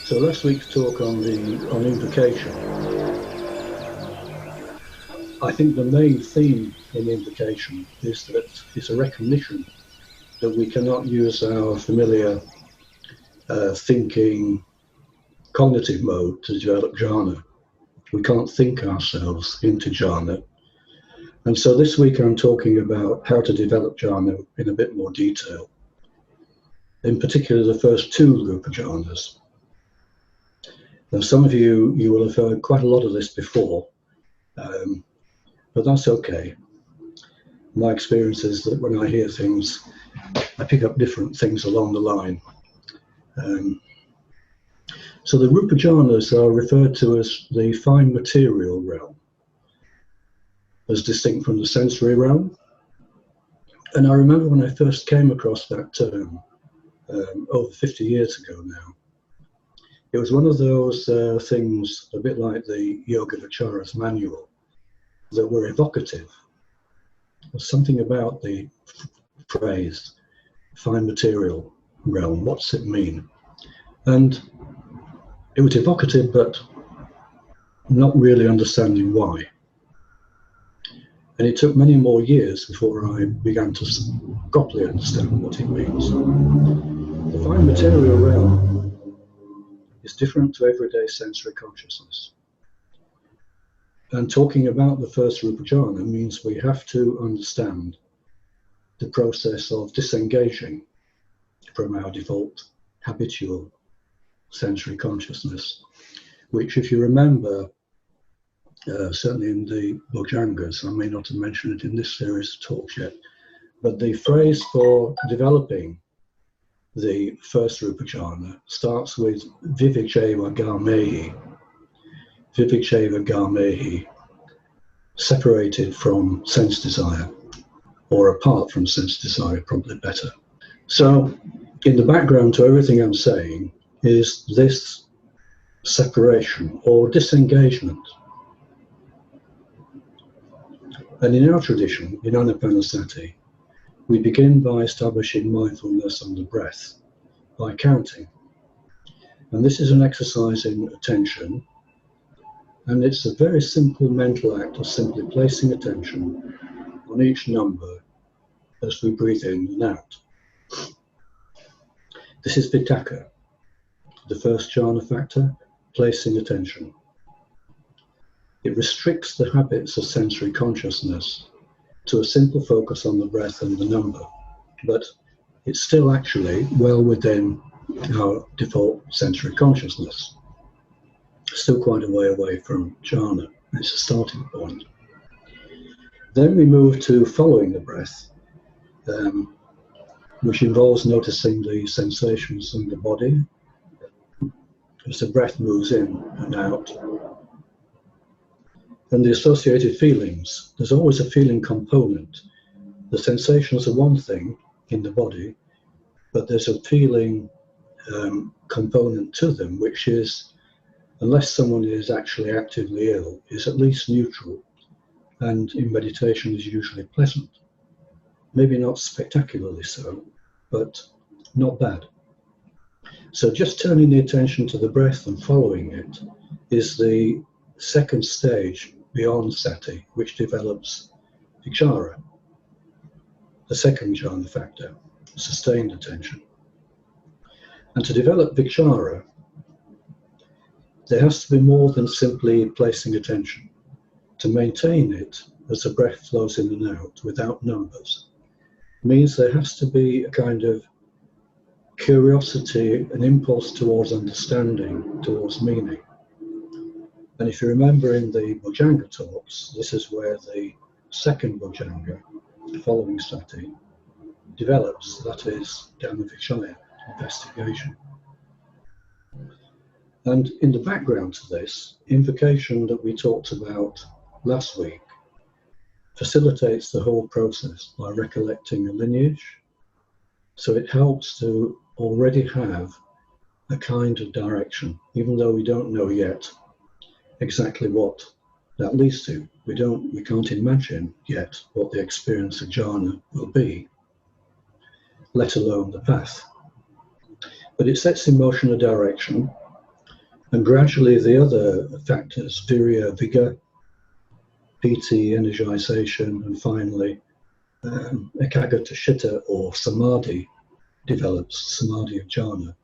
So last week's talk on invocation, I think the main theme in invocation is that it's a recognition that we cannot use our familiar thinking cognitive mode to develop jhana. We can't think ourselves into jhana. And so this week I'm talking about how to develop jhana in a bit more detail. In particular, the first two Rūpa Jhānas. Now, some of you will have heard quite a lot of this before, but that's okay. My experience is that when I hear things, I pick up different things along the line. So the Rūpa Jhānas are referred to as the fine material realm, as distinct from the sensory realm. And I remember when I first came across that term, over 50 years ago now, it was one of those things, a bit like the Yogāvacara's manual, that were evocative. There's something about the phrase, fine material realm, what's it mean? And it was evocative, but not really understanding why. And it took many more years before I began to properly understand what it means. The fine material realm is different to everyday sensory consciousness. And talking about the first Rūpa Jhāna means we have to understand the process of disengaging from our default habitual sensory consciousness, which, if you remember, certainly in the Bojjhangas, I may not have mentioned it in this series of talks yet, but the phrase for developing the first Rūpa Jhāna starts with Viviccheva Gamehi. Viviccheva Gamehi, separated from sense desire, or apart from sense desire, probably better. So, in the background to everything I'm saying is this separation or disengagement. And in our tradition, in Anapanasati, we begin by establishing mindfulness on the breath, by counting. And this is an exercise in attention, and it's a very simple mental act of simply placing attention on each number as we breathe in and out. This is Vitakka, the first jhana factor, placing attention. It restricts the habits of sensory consciousness to a simple focus on the breath and the number, but it's still actually well within our default sensory consciousness. Still quite a way away from jhana. It's a starting point. Then we move to following the breath, which involves noticing the sensations in the body as the breath moves in and out. And the associated feelings. There's always a feeling component. The sensations are one thing in the body, but there's a feeling component to them, which is, unless someone is actually actively ill, is at least neutral, and in meditation is usually pleasant. Maybe not spectacularly so, but not bad. So just turning the attention to the breath and following it is the second stage beyond sati, which develops vichara, the second jhana factor, sustained attention. And to develop vichara, there has to be more than simply placing attention. To maintain it as the breath flows in and out without numbers means there has to be a kind of curiosity, an impulse towards understanding, towards meaning. And if you remember in the Bojjhanga talks, this is where the second Bojjhanga, following sati, develops, that is Dhammavichaya, investigation. And in the background to this, invocation that we talked about last week facilitates the whole process by recollecting a lineage. So it helps to already have a kind of direction, even though we don't know yet exactly what that leads to. We can't imagine yet what the experience of jhana will be, let alone the path. But it sets in motion a direction, And gradually the other factors, virya, vigor, piti, energization, and finally ekagata chitta or samadhi develops, samadhi of jhana.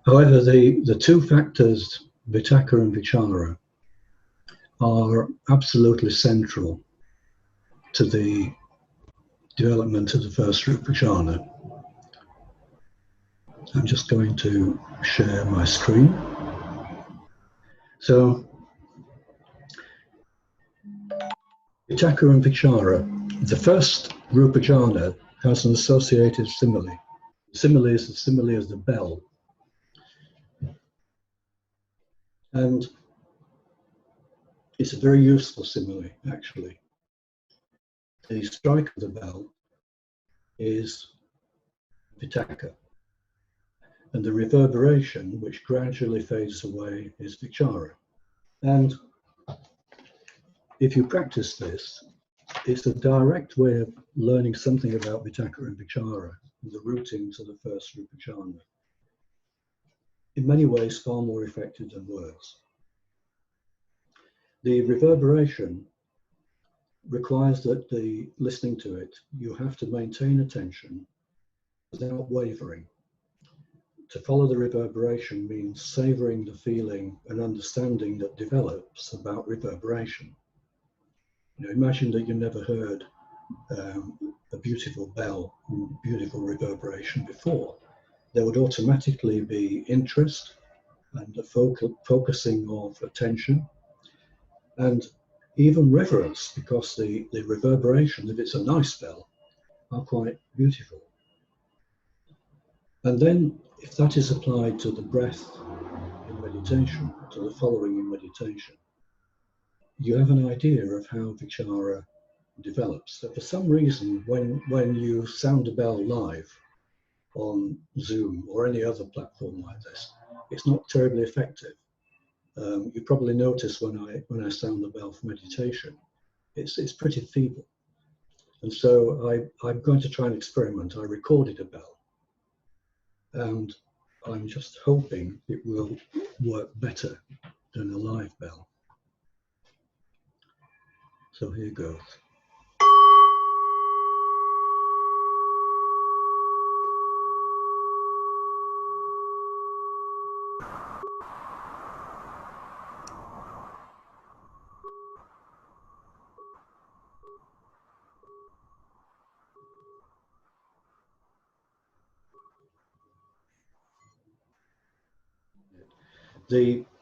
However, the two factors, vitakka and vichara, are absolutely central to the development of the first Rūpa Jhāna. I'm just going to share my screen. So, vitakka and vichara. The first Rūpa Jhāna has an associated simile. The simile is the simile of the bell. And it's a very useful simile, actually. The strike of the bell is vitakka, and the reverberation, which gradually fades away, is vichara. And if you practice this, it's a direct way of learning something about vitakka and vichara, the routing to the first Rūpa Jhāna. In many ways, far more effective than words. The reverberation requires that listening to it, you have to maintain attention without wavering. To follow the reverberation means savoring the feeling and understanding that develops about reverberation. You know, imagine that you never heard a beautiful bell, beautiful reverberation before. There would automatically be interest and a focusing of attention and even reverence, because the reverberation, if it's a nice bell, are quite beautiful. And then if that is applied to the breath in meditation, to the following in meditation, you have an idea of how vichara develops. So for some reason, when you sound a bell live on Zoom or any other platform like this, it's not terribly effective. You probably notice when I sound the bell for meditation, it's pretty feeble. And so I'm going to try an experiment. I recorded a bell, and I'm just hoping it will work better than a live bell. So here goes.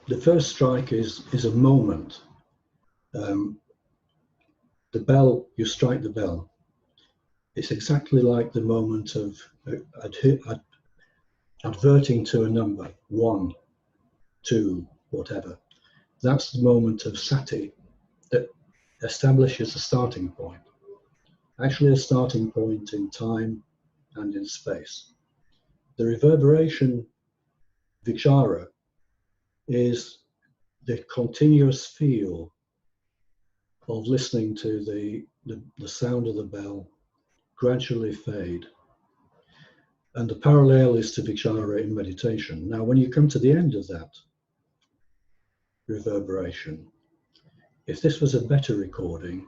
The first strike is a moment. The bell, you strike the bell. It's exactly like the moment of adverting to a number, 1, 2, whatever. That's the moment of sati that establishes a starting point. Actually a starting point in time and in space. The reverberation vichara is the continuous feel of listening to the sound of the bell gradually fade. And the parallel is to vichara in meditation. Now, when you come to the end of that reverberation, if this was a better recording,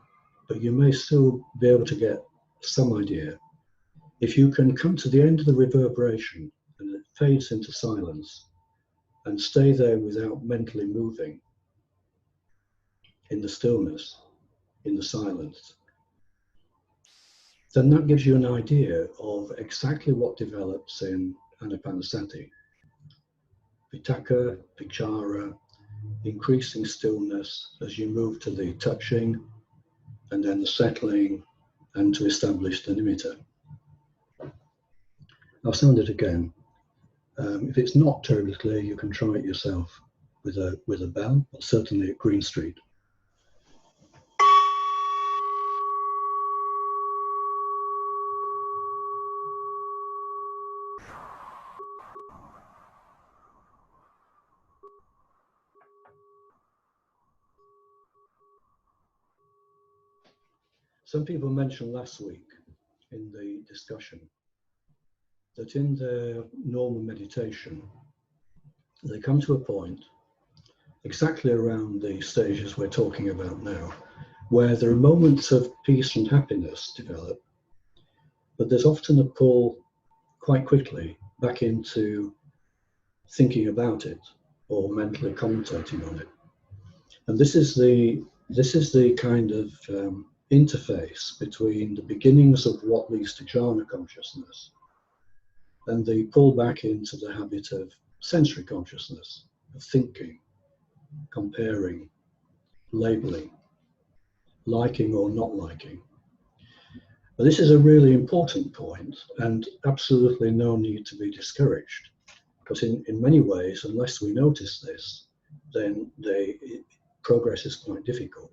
but you may still be able to get some idea, if you can come to the end of the reverberation and it fades into silence and stay there without mentally moving in the stillness, in the silence, then that gives you an idea of exactly what develops in anapanasati. Vitakka, vichara, increasing stillness as you move to the touching and then the settling and to establish the nimitta. I'll sound it again. If it's not terribly clear, you can try it yourself with a bell, but certainly at Green Street. Some people mentioned last week in the discussion that in their normal meditation, they come to a point exactly around the stages we're talking about now, where there are moments of peace and happiness develop, but there's often a pull quite quickly back into thinking about it or mentally commentating on it. And this is the kind of interface between the beginnings of what leads to jhana consciousness and the pull back into the habit of sensory consciousness, of thinking, comparing, labeling, liking or not liking. But this is a really important point, and absolutely no need to be discouraged, because in many ways, unless we notice this, then progress is quite difficult.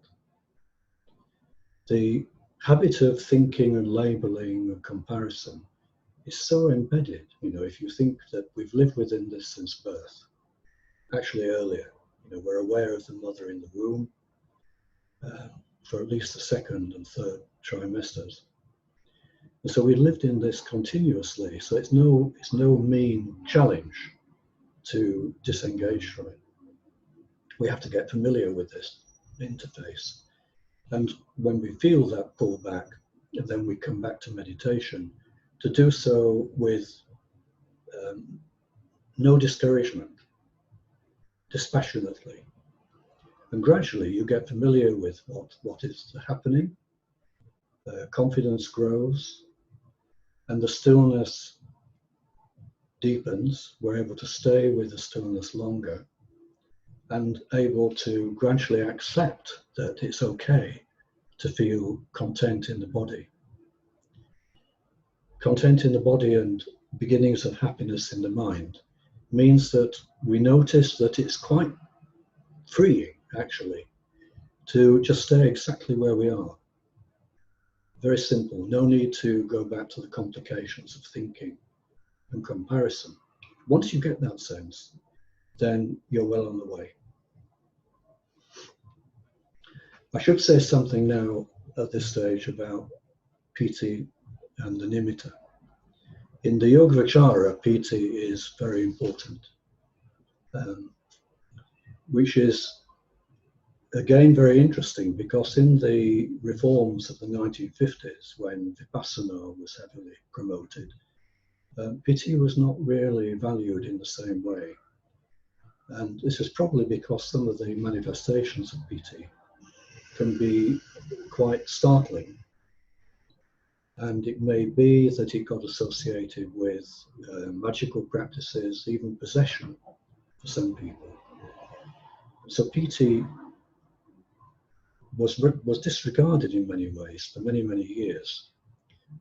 The habit of thinking and labeling and comparison is so embedded. You know, if you think that we've lived within this since birth, actually earlier, you know, we're aware of the mother in the womb for at least the second and third trimesters. And so we lived in this continuously. So it's no mean challenge to disengage from it. We have to get familiar with this interface. And when we feel that pull back, and then we come back to meditation, to do so with no discouragement, dispassionately. And gradually you get familiar with what is happening, confidence grows, and the stillness deepens. We're able to stay with the stillness longer and able to gradually accept that it's okay to feel content in the body. Content in the body and beginnings of happiness in the mind means that we notice that it's quite freeing, actually, to just stay exactly where we are. Very simple, no need to go back to the complications of thinking and comparison. Once you get that sense, then you're well on the way. I should say something now at this stage about piti and the nimitta. In the Yogāvacara, piti is very important, which is again very interesting, because in the reforms of the 1950s, when Vipassana was heavily promoted, piti was not really valued in the same way. And this is probably because some of the manifestations of piti can be quite startling. And it may be that it got associated with magical practices, even possession for some people. So piti was disregarded in many ways for many, many years.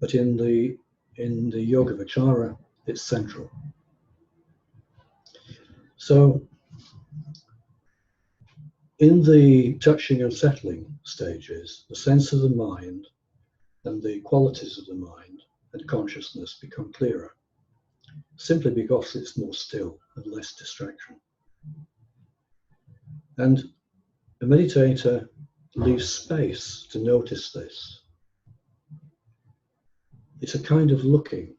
But in the Yogāvacara, it's central. So in the touching and settling stages, the sense of the mind and the qualities of the mind and consciousness become clearer, simply because it's more still and less distraction. And the meditator leaves space to notice this. It's a kind of looking.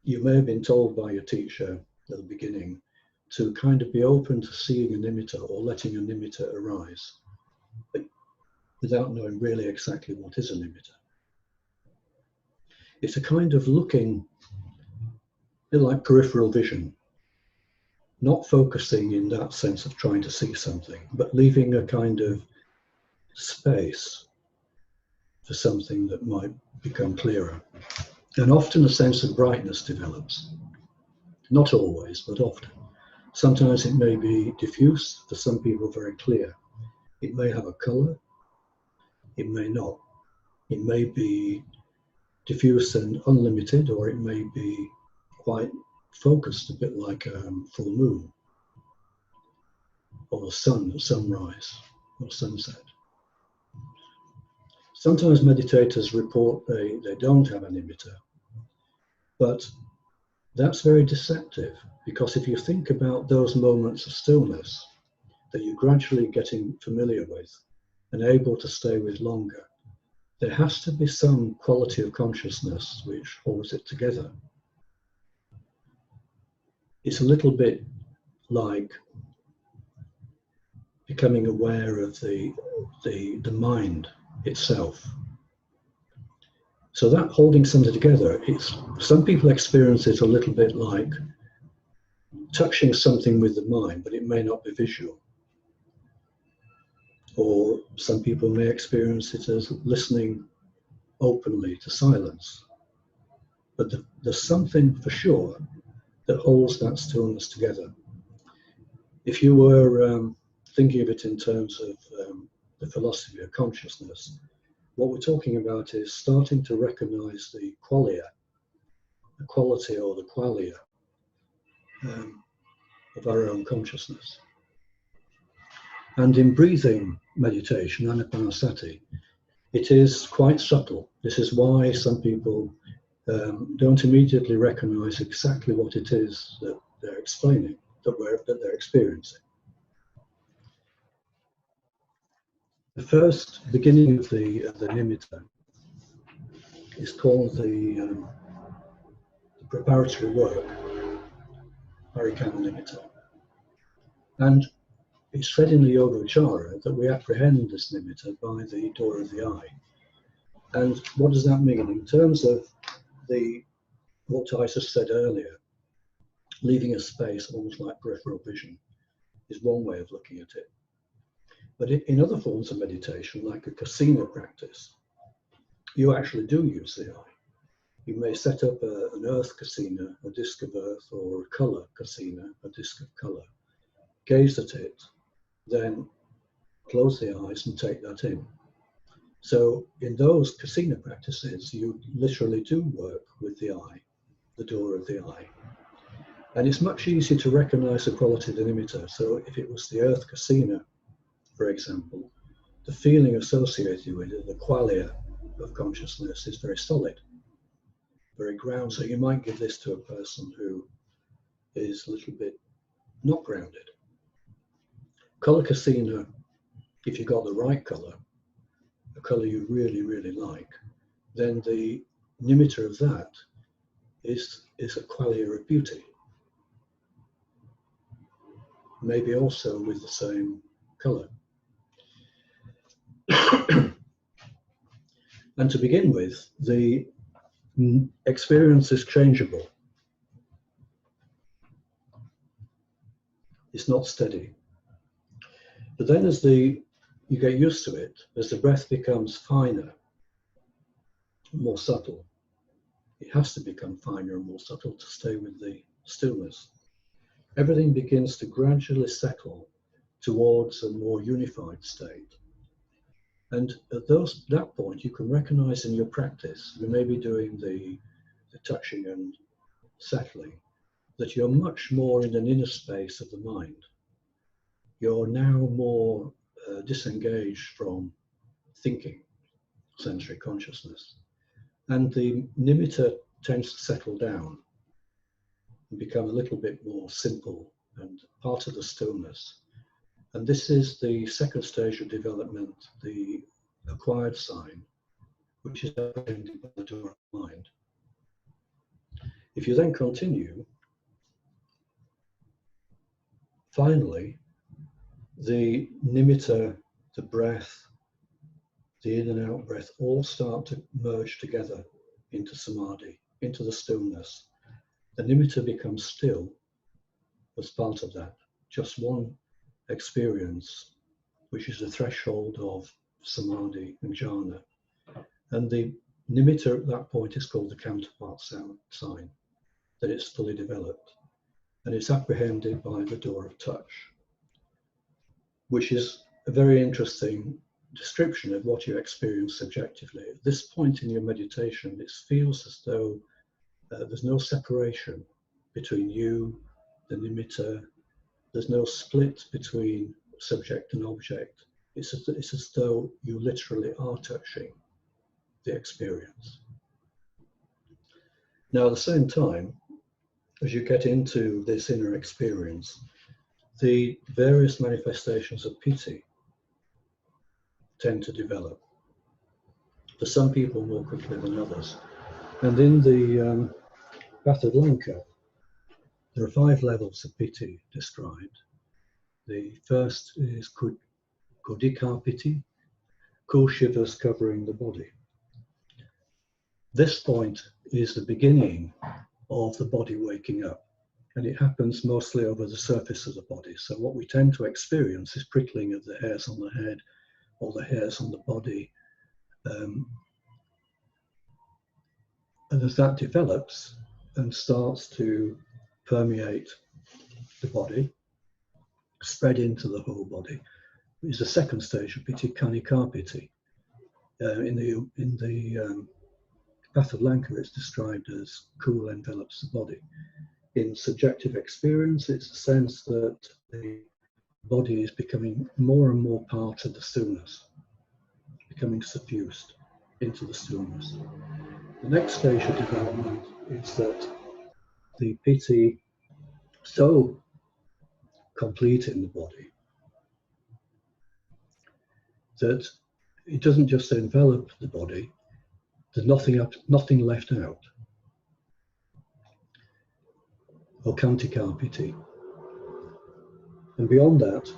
You may have been told by your teacher at the beginning to kind of be open to seeing a nimitta or letting a nimitta arise, but without knowing really exactly what is a nimitta. It's a kind of looking, a bit like peripheral vision, not focusing in that sense of trying to see something, but leaving a kind of space for something that might become clearer. And often a sense of brightness develops. Not always, but often. Sometimes it may be diffuse, for some people very clear. It may have a color, it may not. It may be diffuse and unlimited, or it may be quite focused, a bit like a full moon, or the sun at sunrise, or sunset. Sometimes meditators report they don't have a nimitta, but that's very deceptive, because if you think about those moments of stillness that you're gradually getting familiar with and able to stay with longer, there has to be some quality of consciousness which holds it together. it's a little bit like becoming aware of the mind itself. So that holding something together, some people experience it a little bit like touching something with the mind, but it may not be visual. Or some people may experience it as listening openly to silence. But there's something for sure that holds that stillness together. If you were thinking of it in terms of the philosophy of consciousness, what we're talking about is starting to recognize the qualia, the quality or the qualia of our own consciousness. And in breathing meditation, anapanasati, it is quite subtle. This is why some people don't immediately recognize exactly what it is that they're explaining, that they're experiencing. The first beginning of the nimitta is called the preparatory work, Parikama nimitta. And it's said in the Yogāvacara that we apprehend this nimitta by the door of the eye. And what does that mean? In terms of what I just said earlier, leaving a space almost like peripheral vision is one way of looking at it. But in other forms of meditation, like a kasina practice, you actually do use the eye. You may set up an earth kasina, a disc of earth, or a colour kasina, a disc of colour. Gaze at it, then close the eyes and take that in. So in those kasina practices, you literally do work with the eye, the door of the eye. And it's much easier to recognize the quality of the nimitta. So if it was the earth kasina, for example, the feeling associated with it, the qualia of consciousness, is very solid, very grounded. So you might give this to a person who is a little bit not grounded. Colour kasina, if you got the right colour, a colour you really, really like, then the nimitta of that is a qualia of beauty. Maybe also with the same colour. And to begin with, the experience is changeable. It's not steady. But then as you get used to it, as the breath becomes finer, more subtle, it has to become finer and more subtle to stay with the stillness. Everything begins to gradually settle towards a more unified state. And at that point, you can recognize in your practice, you may be doing the touching and settling, that you're much more in an inner space of the mind. You're now more disengaged from thinking, sensory consciousness. And the nimitta tends to settle down and become a little bit more simple and part of the stillness. And this is the second stage of development, the acquired sign, which is apprehended by the door of the mind. If you then continue, finally, the nimitta, the breath, the in and out breath, all start to merge together into samadhi, into the stillness. The nimitta becomes still as part of that, just one experience, which is the threshold of samadhi and jhana. And the nimitta at that point is called the counterpart sign, that it's fully developed. And it's apprehended by the door of touch, which is a very interesting description of what you experience subjectively. At this point in your meditation, it feels as though there's no separation between you, the nimitta. There's no split between subject and object. It's as though you literally are touching the experience. Now, at the same time, as you get into this inner experience, the various manifestations of piti tend to develop. For some people more quickly than others. And in the Pathalanka, There are 5 levels of piti described. The first is Kudika piti, cool shivers covering the body. This point is the beginning of the body waking up, and it happens mostly over the surface of the body. So what we tend to experience is prickling of the hairs on the head or the hairs on the body. And as that develops and starts to permeate the body, spread into the whole body, is the second stage of piti, Kanika piti. In the Path of Lanka, it's described as cool envelops the body. In subjective experience, it's a sense that the body is becoming more and more part of the stillness, becoming suffused into the stillness. The next stage of development is that the piti so complete in the body that it doesn't just envelop the body, there's nothing left out. Or Kantika piti. And beyond that,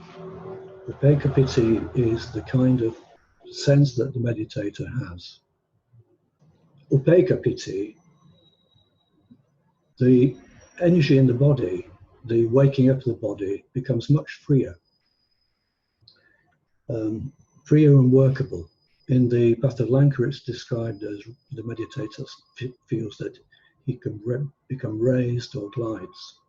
Upekkha piti is the kind of sense that the meditator has. Upekkha piti, the energy in the body, the waking up of the body becomes much freer. Freer and workable. In the Path of Lanka, it's described as the meditator feels that he can become raised or glides.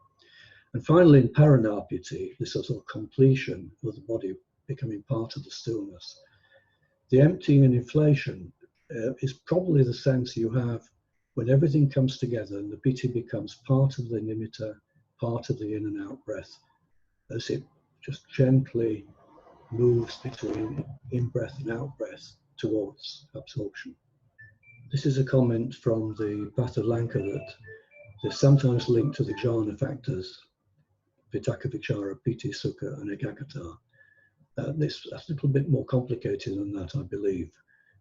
And finally, in Paranapiti, this sort of completion of the body becoming part of the stillness. The emptying and inflation is probably the sense you have when everything comes together and the piti becomes part of the nimitta, part of the in and out breath, as it just gently moves between in-breath and out-breath towards absorption. This is a comment from the Path of Lanka that is sometimes linked to the jhana factors, Vitakka, Vichara, Piti, Sukha, and Ekaggata. This is a little bit more complicated than that, I believe,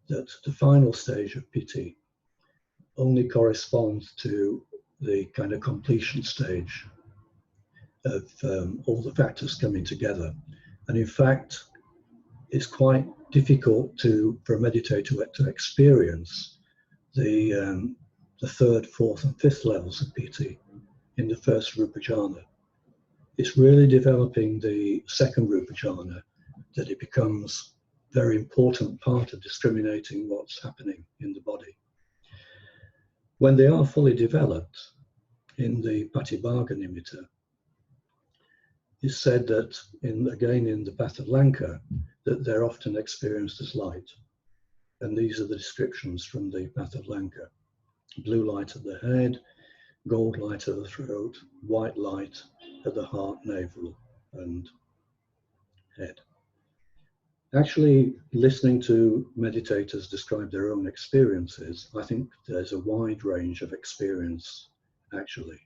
that the final stage of piti only corresponds to the kind of completion stage of all the factors coming together. And in fact, it's quite difficult for a meditator to experience the third, fourth, and fifth levels of piti in the first Rūpa Jhāna. It's really developing the second Rūpa Jhāna that it becomes a very important part of discriminating what's happening in the body. When they are fully developed in the Patibhaga Nimitta, it's said that, again in the Path of Lanka, that they're often experienced as light. And these are the descriptions from the Path of Lanka. Blue light at the head, gold light at the throat, white light at the heart, navel, and head. Actually, listening to meditators describe their own experiences, I think there's a wide range of experience, actually.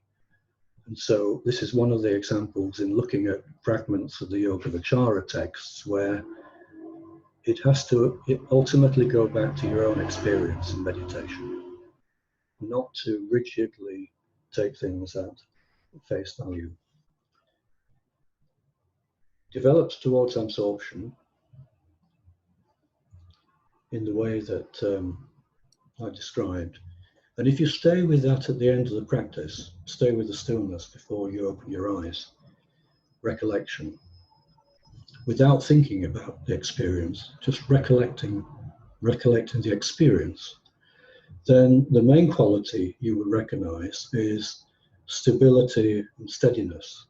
And so this is one of the examples in looking at fragments of the Yogāvacara texts where it ultimately go back to your own experience in meditation, not to rigidly take things at face value. Develops towards absorption in the way that I described. And if you stay with that at the end of the practice, stay with the stillness before you open your eyes, recollection, without thinking about the experience, just recollecting the experience, then the main quality you will recognize is stability and steadiness,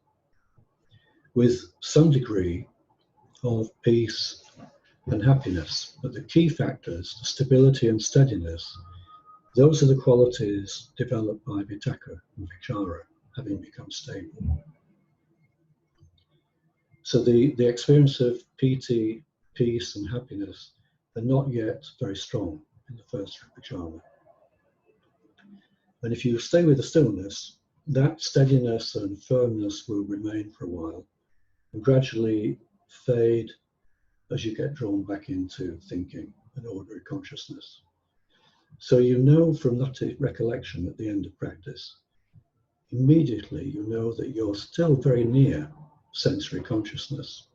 with some degree of peace and happiness. But the key factors, stability and steadiness, those are the qualities developed by Vitakka and Vichara, having become stable. So the experience of piti, peace and happiness are not yet very strong in the first Rūpa Jhāna. And if you stay with the stillness, that steadiness and firmness will remain for a while and gradually fade as you get drawn back into thinking and ordinary consciousness. So you know from that recollection at the end of practice immediately you know that you're still very near sensory consciousness.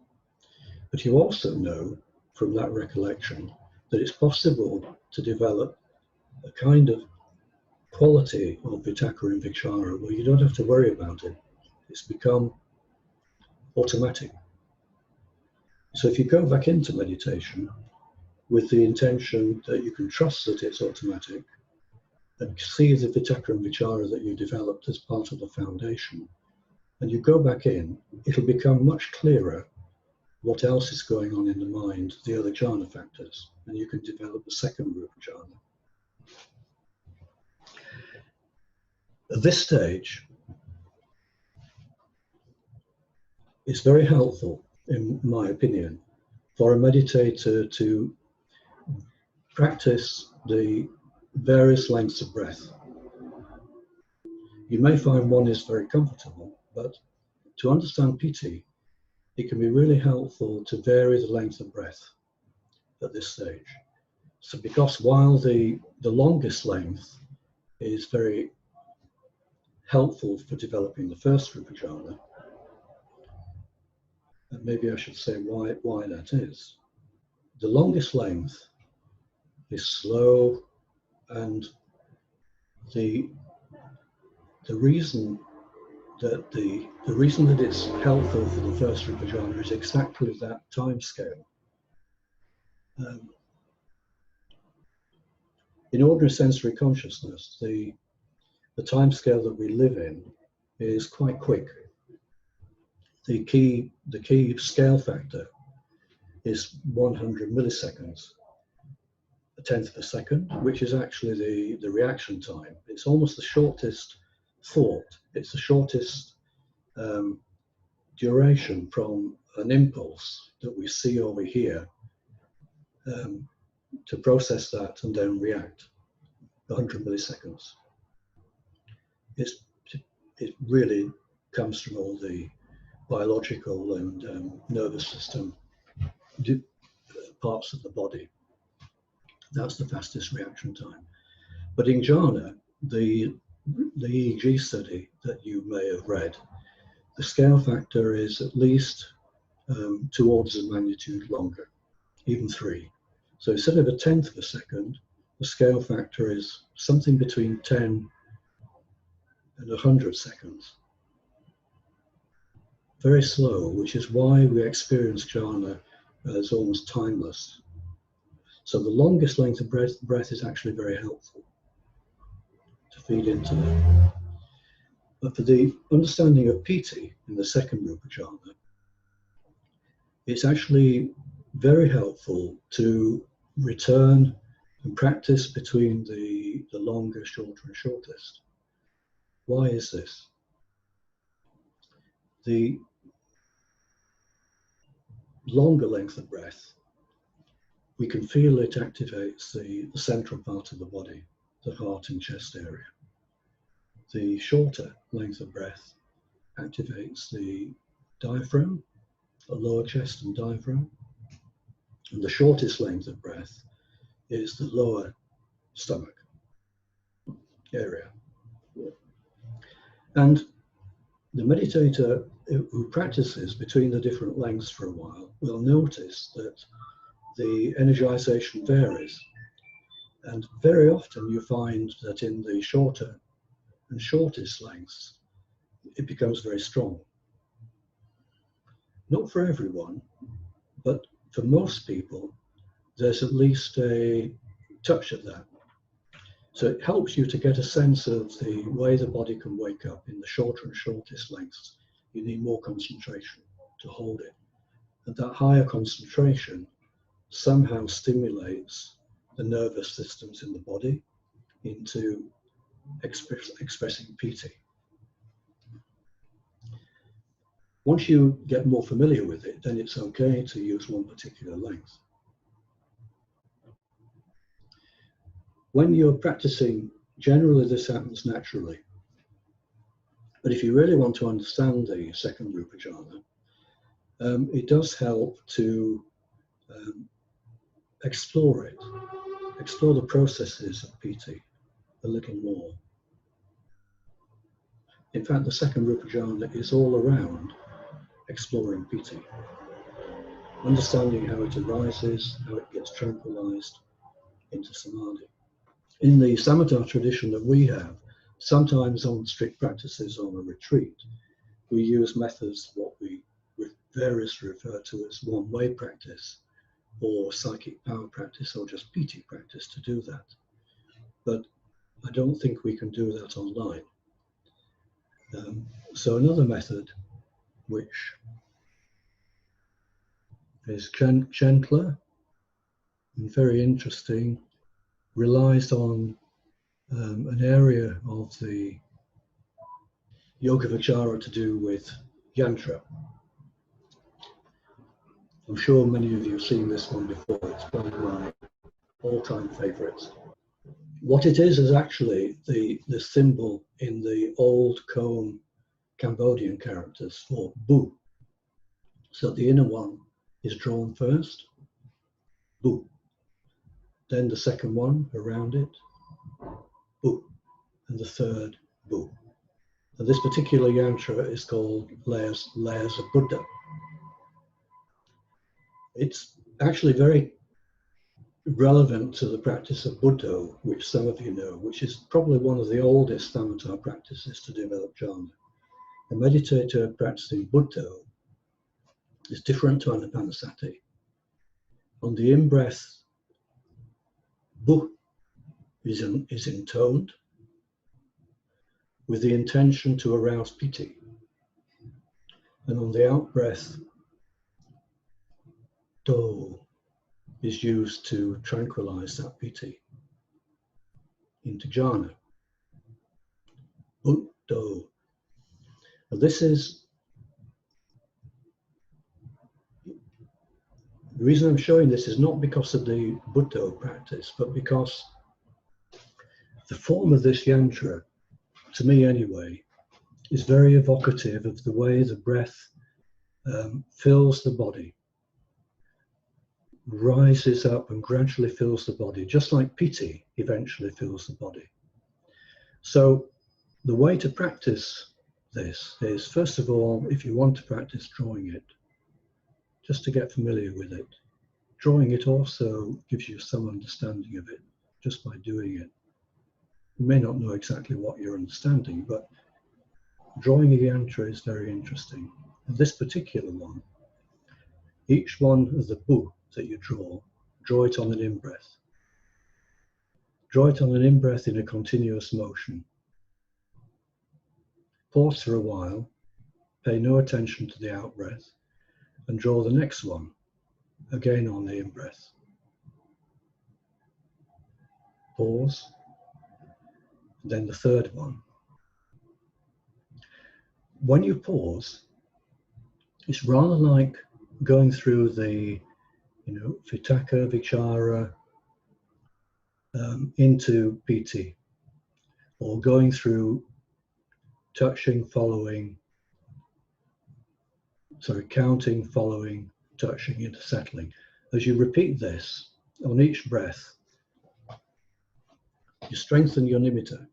But you also know from that recollection that it's possible to develop a kind of quality of vitakka and vichara where you don't have to worry about it. It's become automatic. So if you go back into meditation with the intention that you can trust that it's automatic and see the vitakka and vichara that you developed as part of the foundation, and you go back in, it'll become much clearer what else is going on in the mind, the other jhana factors, and you can develop the second Rūpa Jhāna. At this stage, it's very helpful, in my opinion, for a meditator to practice the various lengths of breath. You may find one is very comfortable, but to understand piti, it can be really helpful to vary the length of breath at this stage. So because while the longest length is very helpful for developing the first Rūpa Jhāna, and maybe I should say why that is. The longest length is slow, and the reason that it's helpful for the first Rūpa Jhāna is exactly that time scale. In ordinary sensory consciousness, the time scale that we live in is quite quick. The key scale factor is 100 milliseconds, a tenth of a second, which is actually the reaction time. It's almost the shortest thought. It's the shortest duration from an impulse that we see or we hear to process that and then react. 100 milliseconds. It really comes from all the biological and nervous system parts of the body. That's the fastest reaction time. But in jhana, the EEG study that you may have read, the scale factor is at least 2 orders of magnitude longer, even 3. So instead of a tenth of a second, the scale factor is something between 10 and 100 seconds. Very slow, which is why we experience jhana as almost timeless. So the longest length of breath is actually very helpful to feed into that. But for the understanding of piti in the second Rūpa Jhāna, it's actually very helpful to return and practice between the longer, shorter, and shortest. Why is this? The longer length of breath, we can feel it activates the central part of the body, the heart and chest area. The shorter length of breath activates the diaphragm, the lower chest and diaphragm. And the shortest length of breath is the lower stomach area. And the meditator who practices between the different lengths for a while will notice that the energization varies. And very often you find that in the shorter and shortest lengths, it becomes very strong. Not for everyone, but for most people, there's at least a touch of that. So it helps you to get a sense of the way the body can wake up in the shorter and shortest lengths. You need more concentration to hold it. And that higher concentration somehow stimulates the nervous systems in the body into expressing piti. Once you get more familiar with it, then it's okay to use one particular length. When you're practicing, generally this happens naturally. But if you really want to understand the second Rūpa Jhāna, it does help to explore it, explore the processes of piti a little more. In fact, the second Rūpa Jhāna is all around exploring piti, understanding how it arises, how it gets tranquilized into samadhi. In the samatha tradition that we have, sometimes on strict practices on a retreat, we use methods what we variously refer to as one-way practice, or psychic power practice, or just piti practice to do that. But I don't think we can do that online. So another method, which is gentler and very interesting, relies on an area of the Yogāvacara to do with yantra. I'm sure many of you have seen this one before. It's one of my all-time favorites. What it is actually the symbol in the old Khmer Cambodian characters for Bu. So the inner one is drawn first, Bu. Then the second one around it, Bu. And the third, Bu. And this particular yantra is called layers of Buddha. It's actually very relevant to the practice of Buddha, which some of you know, which is probably one of the oldest samatha practices to develop jhana. A meditator practicing Buddha is different to anapanasati. On the in-breath, Bu is intoned with the intention to arouse piti. And on the out-breath, Do is used to tranquilize that piti into jhana. Buddha. Now this is the reason I'm showing this is not because of the Buddha practice, but because the form of this yantra, to me anyway, is very evocative of the way the breath fills the body, rises up and gradually fills the body, just like piti eventually fills the body. So the way to practice this is, first of all, if you want to practice drawing it, just to get familiar with it. Drawing it also gives you some understanding of it just by doing it. You may not know exactly what you're understanding, but drawing a yantra is very interesting. And this particular one, each one of the Bu that you draw it on an in-breath. Draw it on an in-breath in a continuous motion. Pause for a while, pay no attention to the out-breath, and draw the next one, again on the in-breath. Pause, and then the third one. When you pause, it's rather like going through the Vitaka, Vichara, into piti, or going through touching, following, counting, following, touching, into settling. As you repeat this on each breath, you strengthen your nimitta.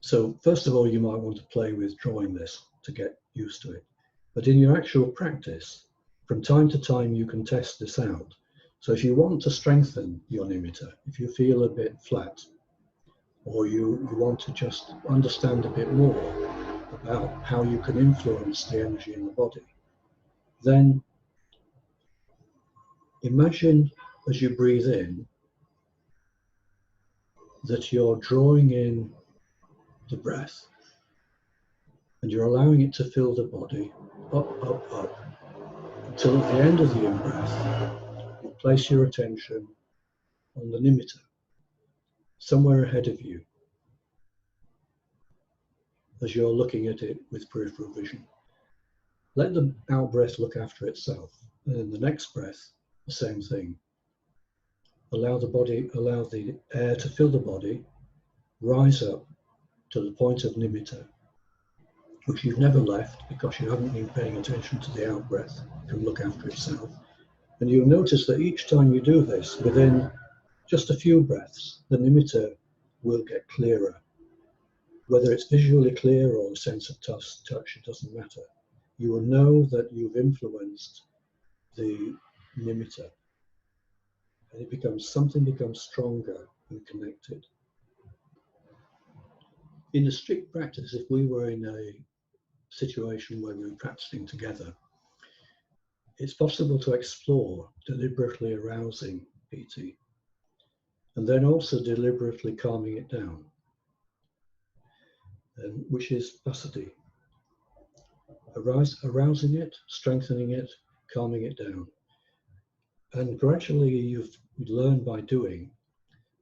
So first of all, you might want to play with drawing this to get used to it. But in your actual practice, from time to time, you can test this out. So if you want to strengthen your nimitta, if you feel a bit flat, or you want to just understand a bit more about how you can influence the energy in the body, then imagine as you breathe in that you're drawing in the breath and you're allowing it to fill the body up, up, up, until at the end of the in-breath, you place your attention on the nimitta, somewhere ahead of you, as you're looking at it with peripheral vision. Let the out-breath look after itself, and in the next breath, the same thing. Allow the air to fill the body, rise up to the point of nimitta, which you've never left because you haven't been paying attention to the out-breath. It can look after itself. And you'll notice that each time you do this, within just a few breaths, the nimitta will get clearer Whether it's visually clear or a sense of touch, it doesn't matter. You will know that you've influenced the nimitta, and something becomes stronger and connected. In a strict practice, if we were in a situation where we were practicing together, it's possible to explore deliberately arousing PT and then also deliberately calming it down, which is passaddhi. Arousing it, strengthening it, calming it down. And gradually you've learned by doing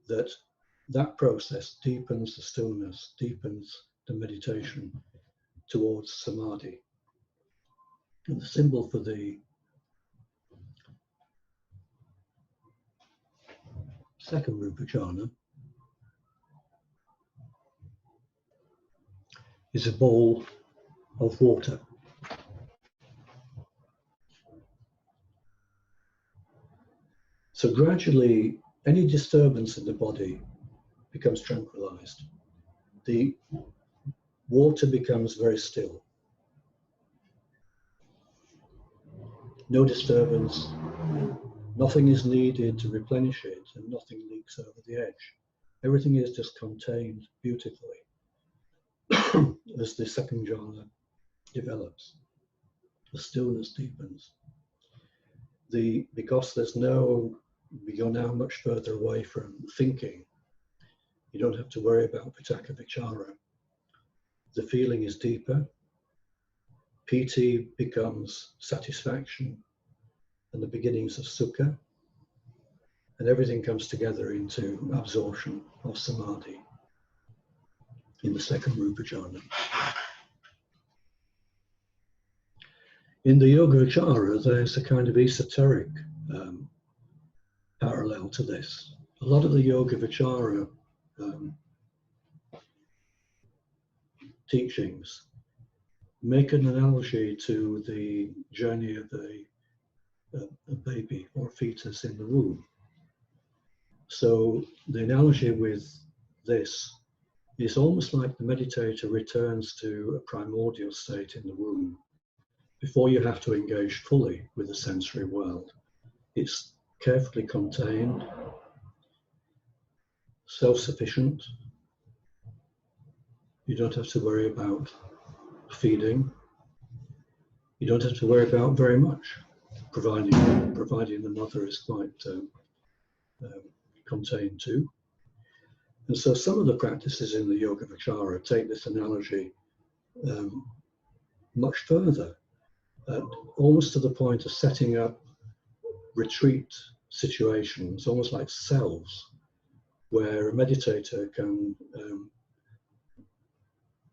that that process deepens the stillness, deepens the meditation towards samadhi. And the symbol for the second Rūpa Jhāna is a bowl of water. So gradually, any disturbance in the body becomes tranquilized. The water becomes very still. No disturbance, nothing is needed to replenish it, and nothing leaks over the edge. Everything is just contained beautifully as the second jhana develops. The stillness deepens. Because you're now much further away from thinking, you don't have to worry about Vitakka Vichara. The feeling is deeper. PT becomes satisfaction and the beginnings of sukha, and everything comes together into absorption of samadhi in the second Rūpa Jhāna. In the Yogāvacara, there's a kind of esoteric parallel to this. A lot of the Yogāvacara teachings make an analogy to the journey of a baby or fetus in the womb. So the analogy with this is almost like the meditator returns to a primordial state in the womb before you have to engage fully with the sensory world. It's carefully contained, self-sufficient. You don't have to worry about feeding. You don't have to worry about very much, providing the mother is quite contained too. And so some of the practices in the Yogāvacara take this analogy much further, almost to the point of setting up retreat situations, almost like cells, where a meditator can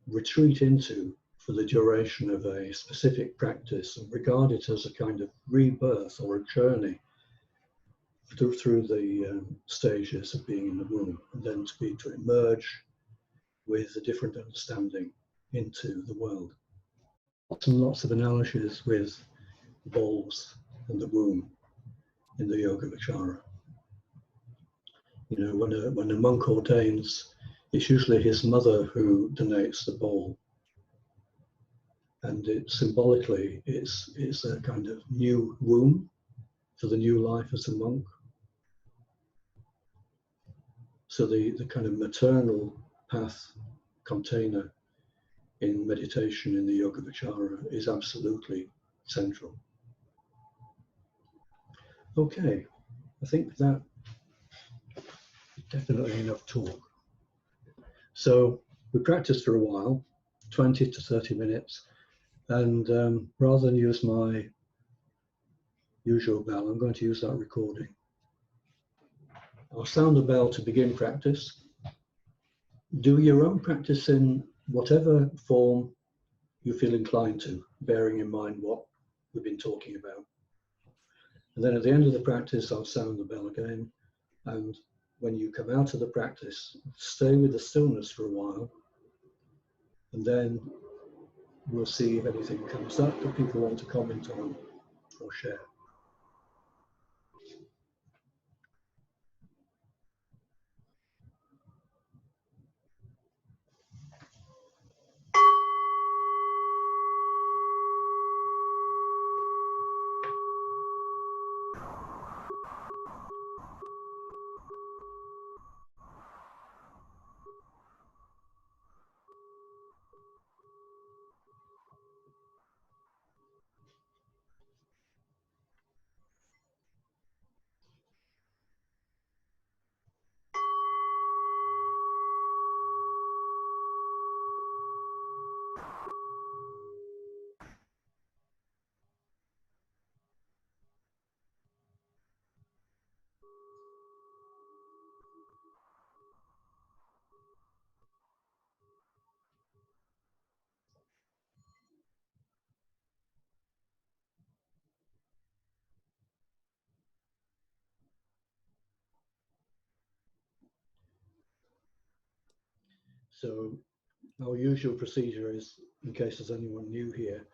retreat into for the duration of a specific practice and regard it as a kind of rebirth or a journey through the stages of being in the womb, and then to emerge with a different understanding into the world. Lots and lots of analogies with bowls and the womb in the Yogāvacara. You know, when a monk ordains, it's usually his mother who donates the bowl, and symbolically it's a kind of new womb for the new life as a monk. So the kind of maternal path container in meditation in the Yogāvacara is absolutely central. Okay, I think that is definitely enough talk. So we practiced for a while, 20 to 30 minutes, and rather than use my usual bell, I'm going to use that recording. I'll sound the bell to begin practice. Do your own practice in whatever form you feel inclined to, bearing in mind what we've been talking about. And then at the end of the practice, I'll sound the bell again. And when you come out of the practice, stay with the stillness for a while. And then we'll see if anything comes up that people want to comment on or share. So our usual procedure is, in case there's anyone new here,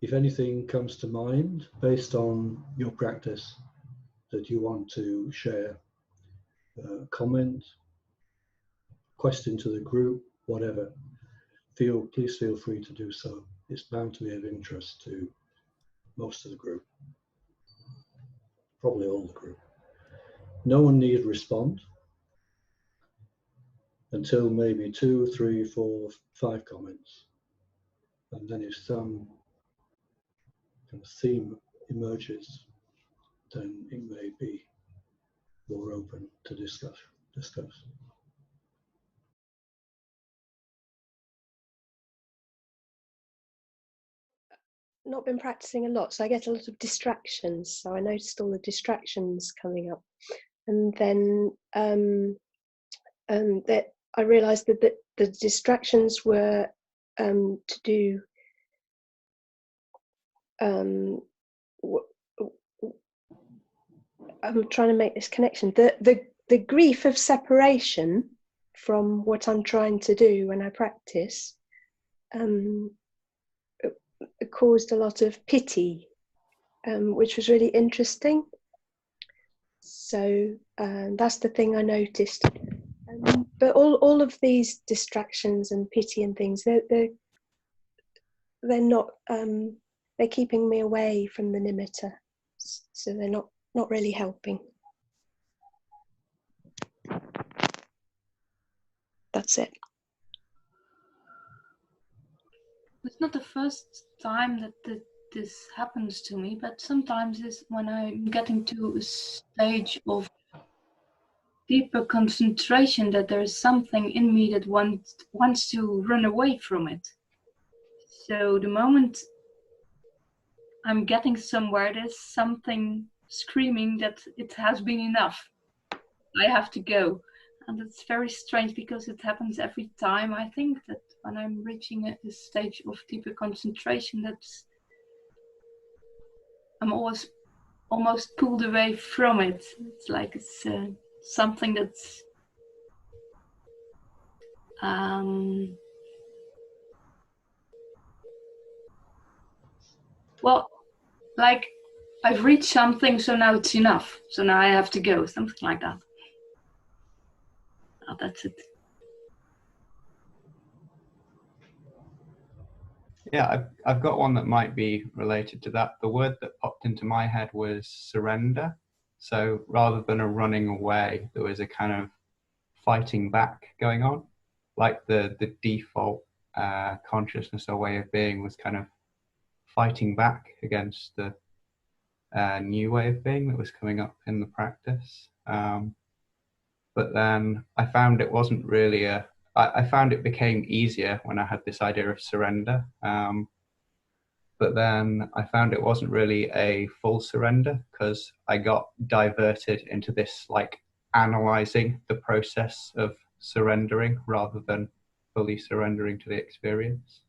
if anything comes to mind based on your practice that you want to share, comment, question to the group, whatever, please feel free to do so. It's bound to be of interest to most of the group, probably all the group. No one need respond until maybe 2, 3, 4, 5 comments. And then if some kind of theme emerges, then it may be more open to discuss. Not been practicing a lot, so I get a lot of distractions. So I noticed all the distractions coming up, and then that I realised that the distractions were to do. I'm trying to make this connection. The grief of separation from what I'm trying to do when I practice it caused a lot of pity, which was really interesting. So that's the thing I noticed. But all of these distractions and pity and things, they're not. They're keeping me away from the nimitta, so they're not really helping. That's it. It's not the first time that this happens to me, but sometimes it's when I'm getting to a stage of deeper concentration that there is something in me that wants to run away from it. So the moment I'm getting somewhere, there's something screaming that it has been enough. I have to go. And it's very strange because it happens every time. I think that when I'm reaching a stage of deeper concentration, I'm almost pulled away from it. It's like it's something that's well, like I've reached something, so now it's enough. So now I have to go, something like that. Oh, that's it. Yeah, I've got one that might be related to that. The word that popped into my head was surrender. So rather than a running away, there was a kind of fighting back going on. Like the default consciousness or way of being was kind of fighting back against the new way of being that was coming up in the practice. But then I found it wasn't really I found it became easier when I had this idea of surrender. But then I found it wasn't really a full surrender because I got diverted into this like analyzing the process of surrendering rather than fully surrendering to the experience.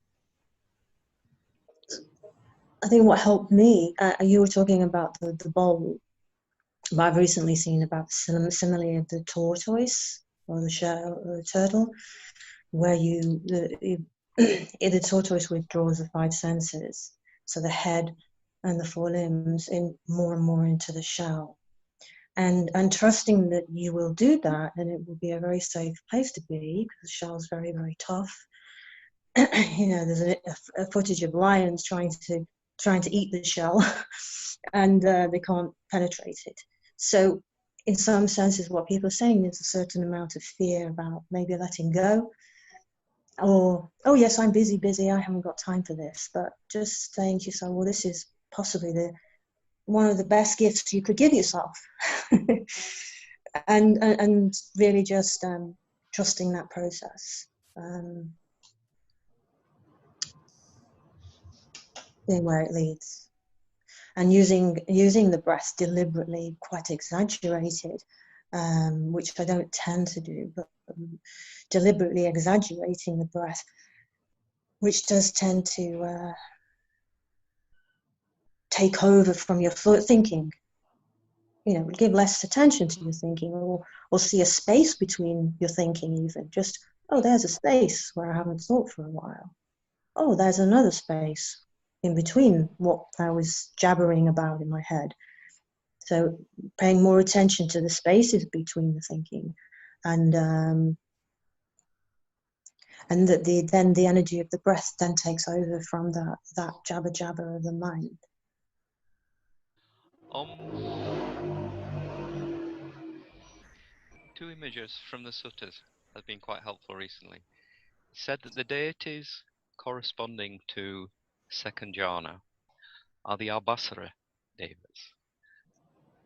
I think what helped me, you were talking about the bowl, but I've recently seen about the simile of the tortoise or the shell or the turtle, where the tortoise withdraws the 5 senses, so the head and the 4 limbs in more and more into the shell, and trusting that you will do that, and it will be a very safe place to be because the shell is very, very tough. You know, there's a footage of lions trying to eat the shell, and they can't penetrate it. So, in some senses, what people are saying is a certain amount of fear about maybe letting go. Or, oh yes, I'm busy, I haven't got time for this. But just saying to yourself, well, this is possibly one of the best gifts you could give yourself. and really just trusting that process. Seeing where it leads. And using the breath deliberately, quite exaggerated, which I don't tend to do, but deliberately exaggerating the breath, which does tend to take over from your thinking. You know, give less attention to your thinking, or see a space between your thinking even. Just, oh, there's a space where I haven't thought for a while. Oh, there's another space in between what I was jabbering about in my head. So paying more attention to the spaces between the thinking, and that then the energy of the breath then takes over from that jabber of the mind. Two images from the suttas have been quite helpful recently. It said that the deities corresponding to second jhana are the Abhasara devas.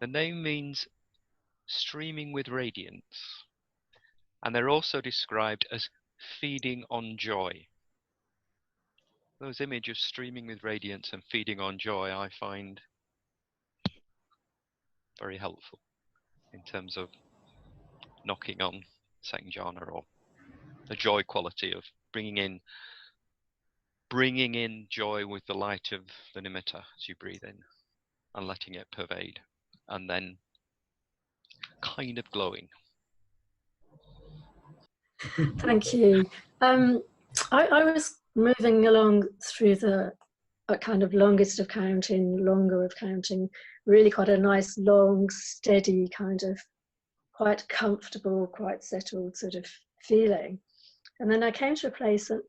The name means streaming with radiance, and they're also described as feeding on joy. Those images, streaming with radiance and feeding on joy, I find very helpful in terms of knocking on second jhana, or the joy quality of bringing in joy with the light of the nimitta as you breathe in, and letting it pervade, and then kind of glowing. Thank you. I was moving along through the kind of longest of counting, longer of counting, really quite a nice, long, steady kind of quite comfortable, quite settled sort of feeling. And then I came to a place of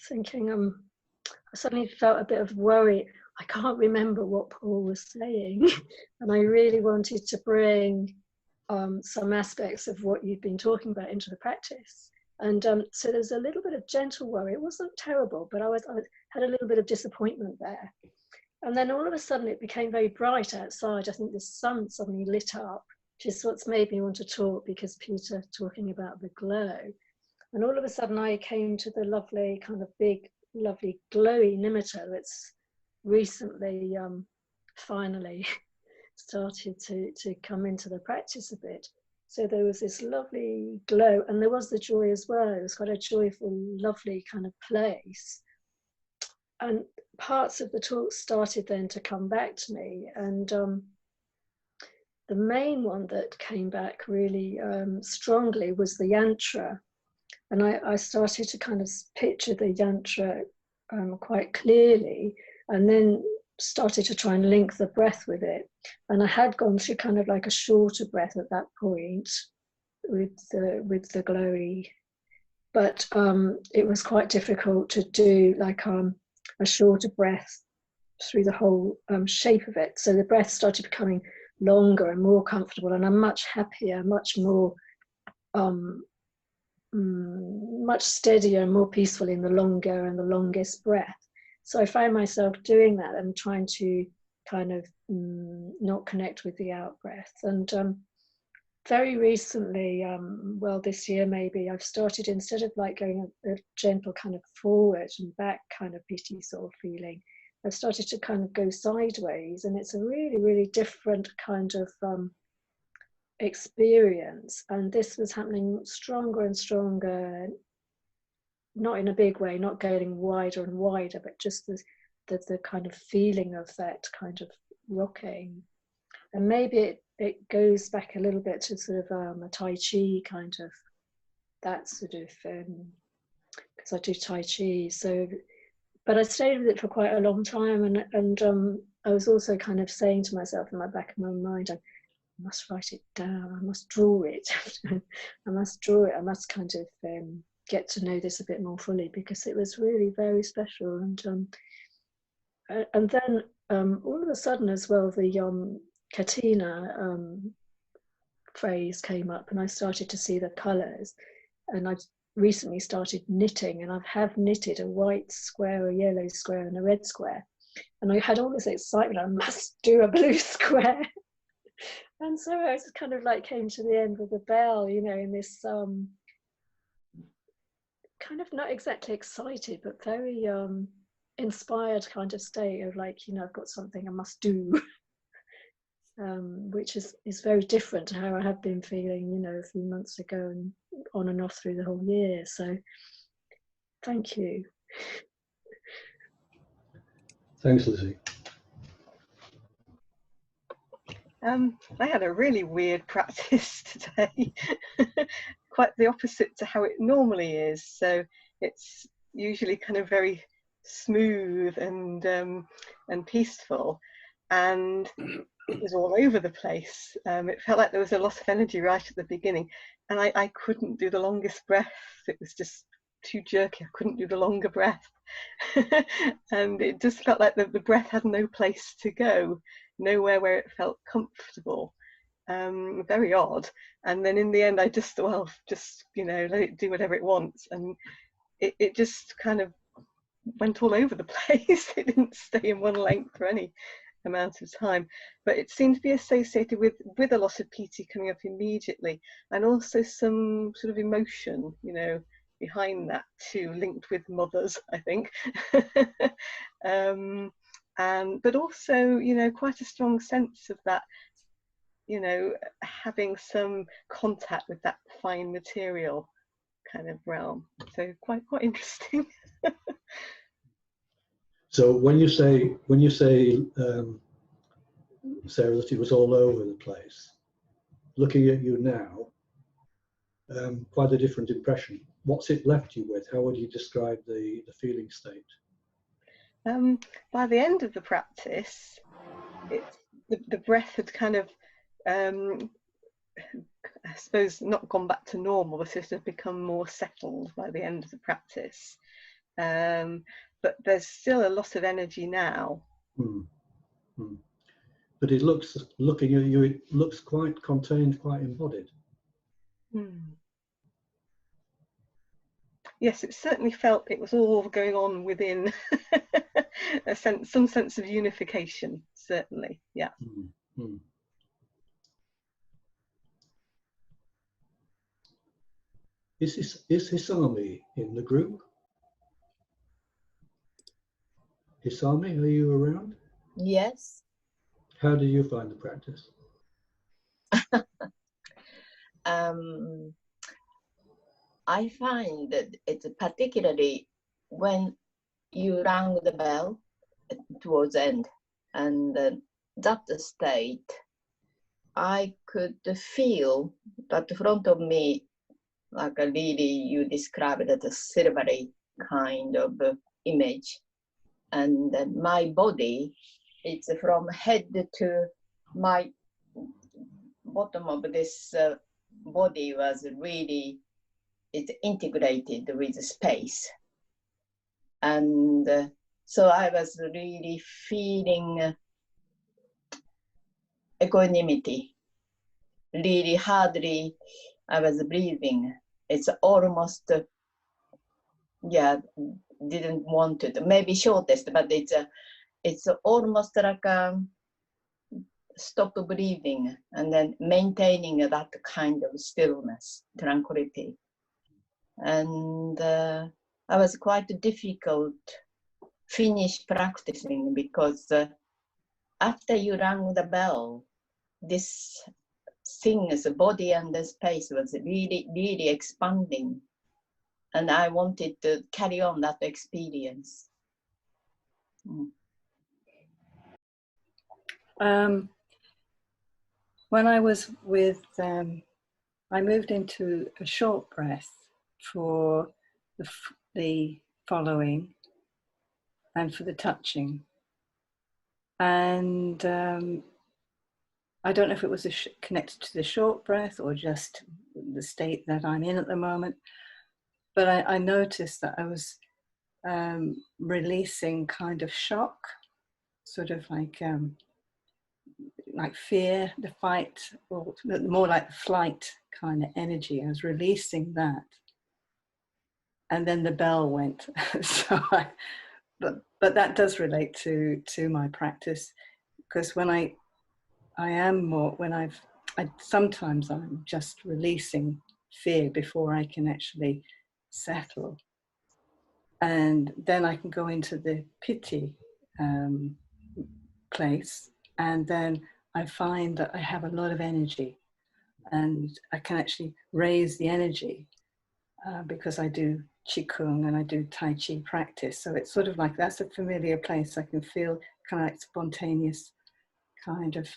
thinking, I suddenly felt a bit of worry. I can't remember what Paul was saying. And I really wanted to bring some aspects of what you've been talking about into the practice. And so there's a little bit of gentle worry. It wasn't terrible, but I had a little bit of disappointment there. And then all of a sudden it became very bright outside. I think the sun suddenly lit up, which is what's made me want to talk, because Peter talking about the glow. And all of a sudden I came to the lovely kind of big, lovely glowy nimitta that's recently finally started to come into the practice a bit. So there was this lovely glow, and there was the joy as well. It was quite a joyful, lovely kind of place. And parts of the talk started then to come back to me. And the main one that came back really strongly was the yantra. And I started to kind of picture the yantra quite clearly, and then started to try and link the breath with it. And I had gone through kind of like a shorter breath at that point with the glowy, but it was quite difficult to do like a shorter breath through the whole shape of it. So the breath started becoming longer and more comfortable, and I'm much happier, much more much steadier and more peaceful in the longer and the longest breath. So I found myself doing that and trying to kind of not connect with the out breath. And very recently, well, this year maybe, I've started, instead of like going a gentle kind of forward and back kind of piti sort of feeling, I've started to kind of go sideways, and it's a really, really different kind of experience. And this was happening stronger and stronger, not in a big way, not getting wider and wider, but just the kind of feeling of that kind of rocking. And maybe it goes back a little bit to sort of a Tai Chi kind of, that sort of, because I do Tai Chi. So, but I stayed with it for quite a long time, and I was also kind of saying to myself in the back of my mind, I must write it down, I must draw it, I must draw it, I must kind of get to know this a bit more fully, because it was really very special. And then all of a sudden as well, the Katina phrase came up, and I started to see the colours. And I've recently started knitting, and I have knitted a white square, a yellow square, and a red square. And I had all this excitement, I must do a blue square. And so I just kind of like came to the end of the bell, you know, in this kind of not exactly excited, but very inspired kind of state of like, you know, I've got something I must do, which is very different to how I have been feeling, you know, a few months ago and on and off through the whole year. So thank you. Thanks, Lizzie. I had a really weird practice today. quite the opposite to how it normally is. So it's usually kind of very smooth and peaceful, and it was all over the place. It felt like there was a lot of energy right at the beginning, and I couldn't do the longest breath. It was just too jerky. I couldn't do the longer breath. And it just felt like the breath had no place to go, nowhere where it felt comfortable. Very odd. And then in the end I just thought, well, just, you know, let it do whatever it wants, and it just kind of went all over the place. It didn't stay in one length for any amount of time, but it seemed to be associated with a lot of PT coming up immediately, and also some sort of emotion, you know, behind that too, linked with mothers, I think. But also, you know, quite a strong sense of that, you know, having some contact with that fine material kind of realm. So quite interesting. So when you say Sarah, that it was all over the place, looking at you now, quite a different impression. What's it left you with? How would you describe the feeling state? By the end of the practice, the breath had kind of, I suppose, not gone back to normal, but it had become more settled by the end of the practice. But there's still a lot of energy now. But it looks, looking at you, it looks quite contained, quite embodied. Yes, it certainly felt it was all going on within some sense of unification, certainly, yeah. Is Hisami in the group? Hisami, are you around? Yes. How do you find the practice? I find that it's particularly when you rang the bell towards the end, and that state, I could feel that in front of me, like a really, you described it as a silvery kind of image, and my body, it's from head to my bottom of this body was really, it's integrated with space. And so I was really feeling equanimity. Really hardly I was breathing. It's almost, didn't want it. Maybe shortest, but it's almost like stop breathing and then maintaining that kind of stillness, tranquility. And I was quite difficult finish practicing because after you rang the bell, this thing's body and the space was really expanding, and I wanted to carry on that experience. When I was with, I moved into a short breath for the following and for the touching. And I don't know if it was connected to the short breath or just the state that I'm in at the moment, but I noticed that I was releasing kind of shock, sort of like fear, the fight, or more like the flight kind of energy. I was releasing that. And then the bell went. So but that does relate to my practice, because when I am more, sometimes I'm just releasing fear before I can actually settle. And then I can go into the piti place, and then I find that I have a lot of energy, and I can actually raise the energy because I do Qigong and I do Tai Chi practice. So it's sort of like, that's a familiar place. I can feel kind of like spontaneous kind of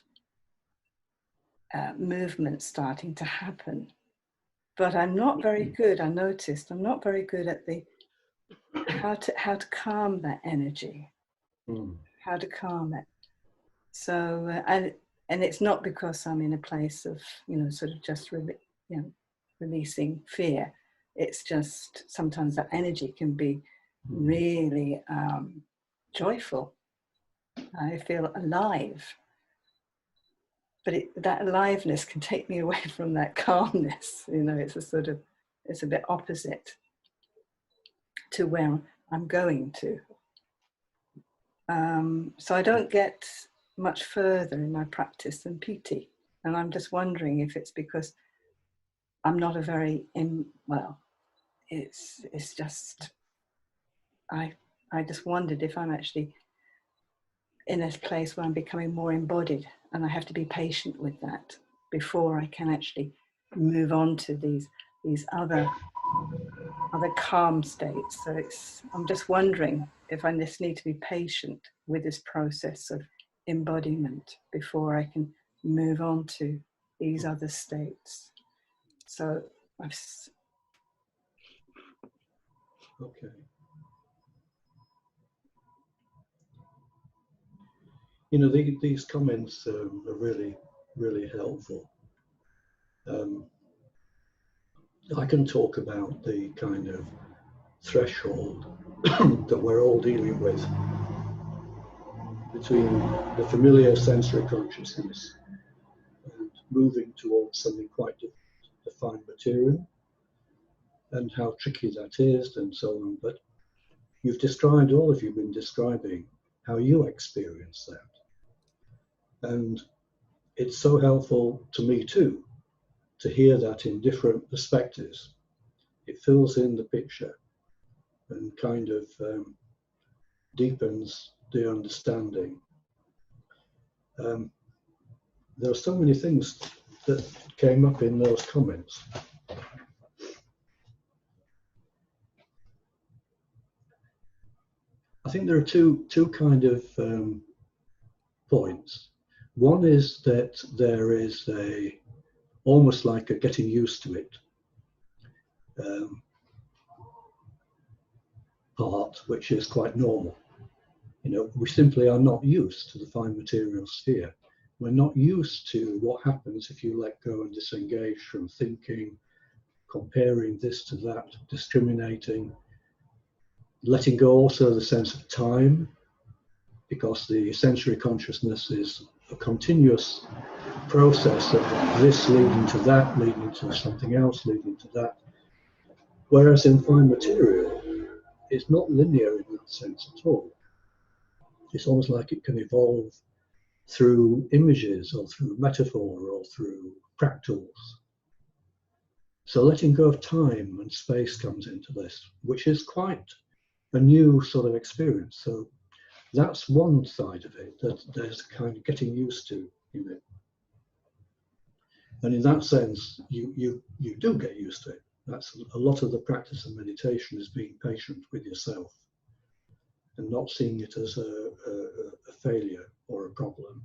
movement starting to happen. but I'm not very good. I noticed I'm not very good at the how to calm that energy, how to calm it. So and it's not because I'm in a place of, you know, sort of just releasing fear. It's just sometimes that energy can be really joyful. I feel alive, but that aliveness can take me away from that calmness. You know, it's a bit opposite to where I'm going to. So I don't get much further in my practice than piti, and I'm just wondering if it's because I'm not a very it's just I just wondered if I'm actually in a place where I'm becoming more embodied, and I have to be patient with that before I can actually move on to these other calm states. So I'm just wondering if I just need to be patient with this process of embodiment before I can move on to these other states. So Okay. You know, these comments are really, really helpful. I can talk about the kind of threshold that we're all dealing with between the familiar sensory consciousness and moving towards something quite different, the fine material, and how tricky that is and so on. But you've described, all of you have been describing how you experience that. And it's so helpful to me too, to hear that in different perspectives. It fills in the picture and kind of deepens the understanding. There are so many things that came up in those comments. I think there are two kind of points. One is that there is almost like a getting used to it part, which is quite normal. You know, we simply are not used to the fine material sphere. We're not used to what happens if you let go and disengage from thinking, comparing this to that, discriminating, letting go also the sense of time, because the sensory consciousness is a continuous process of this leading to that, leading to something else, leading to that. Whereas in fine material, it's not linear in that sense at all. It's almost like it can evolve through images or through metaphor or through fractals. So letting go of time and space comes into this, which is quite a new sort of experience. So that's one side of it, that there's a kind of getting used to in it. And in that sense, you do get used to it. That's a lot of the practice of meditation, is being patient with yourself and not seeing it as a failure or a problem,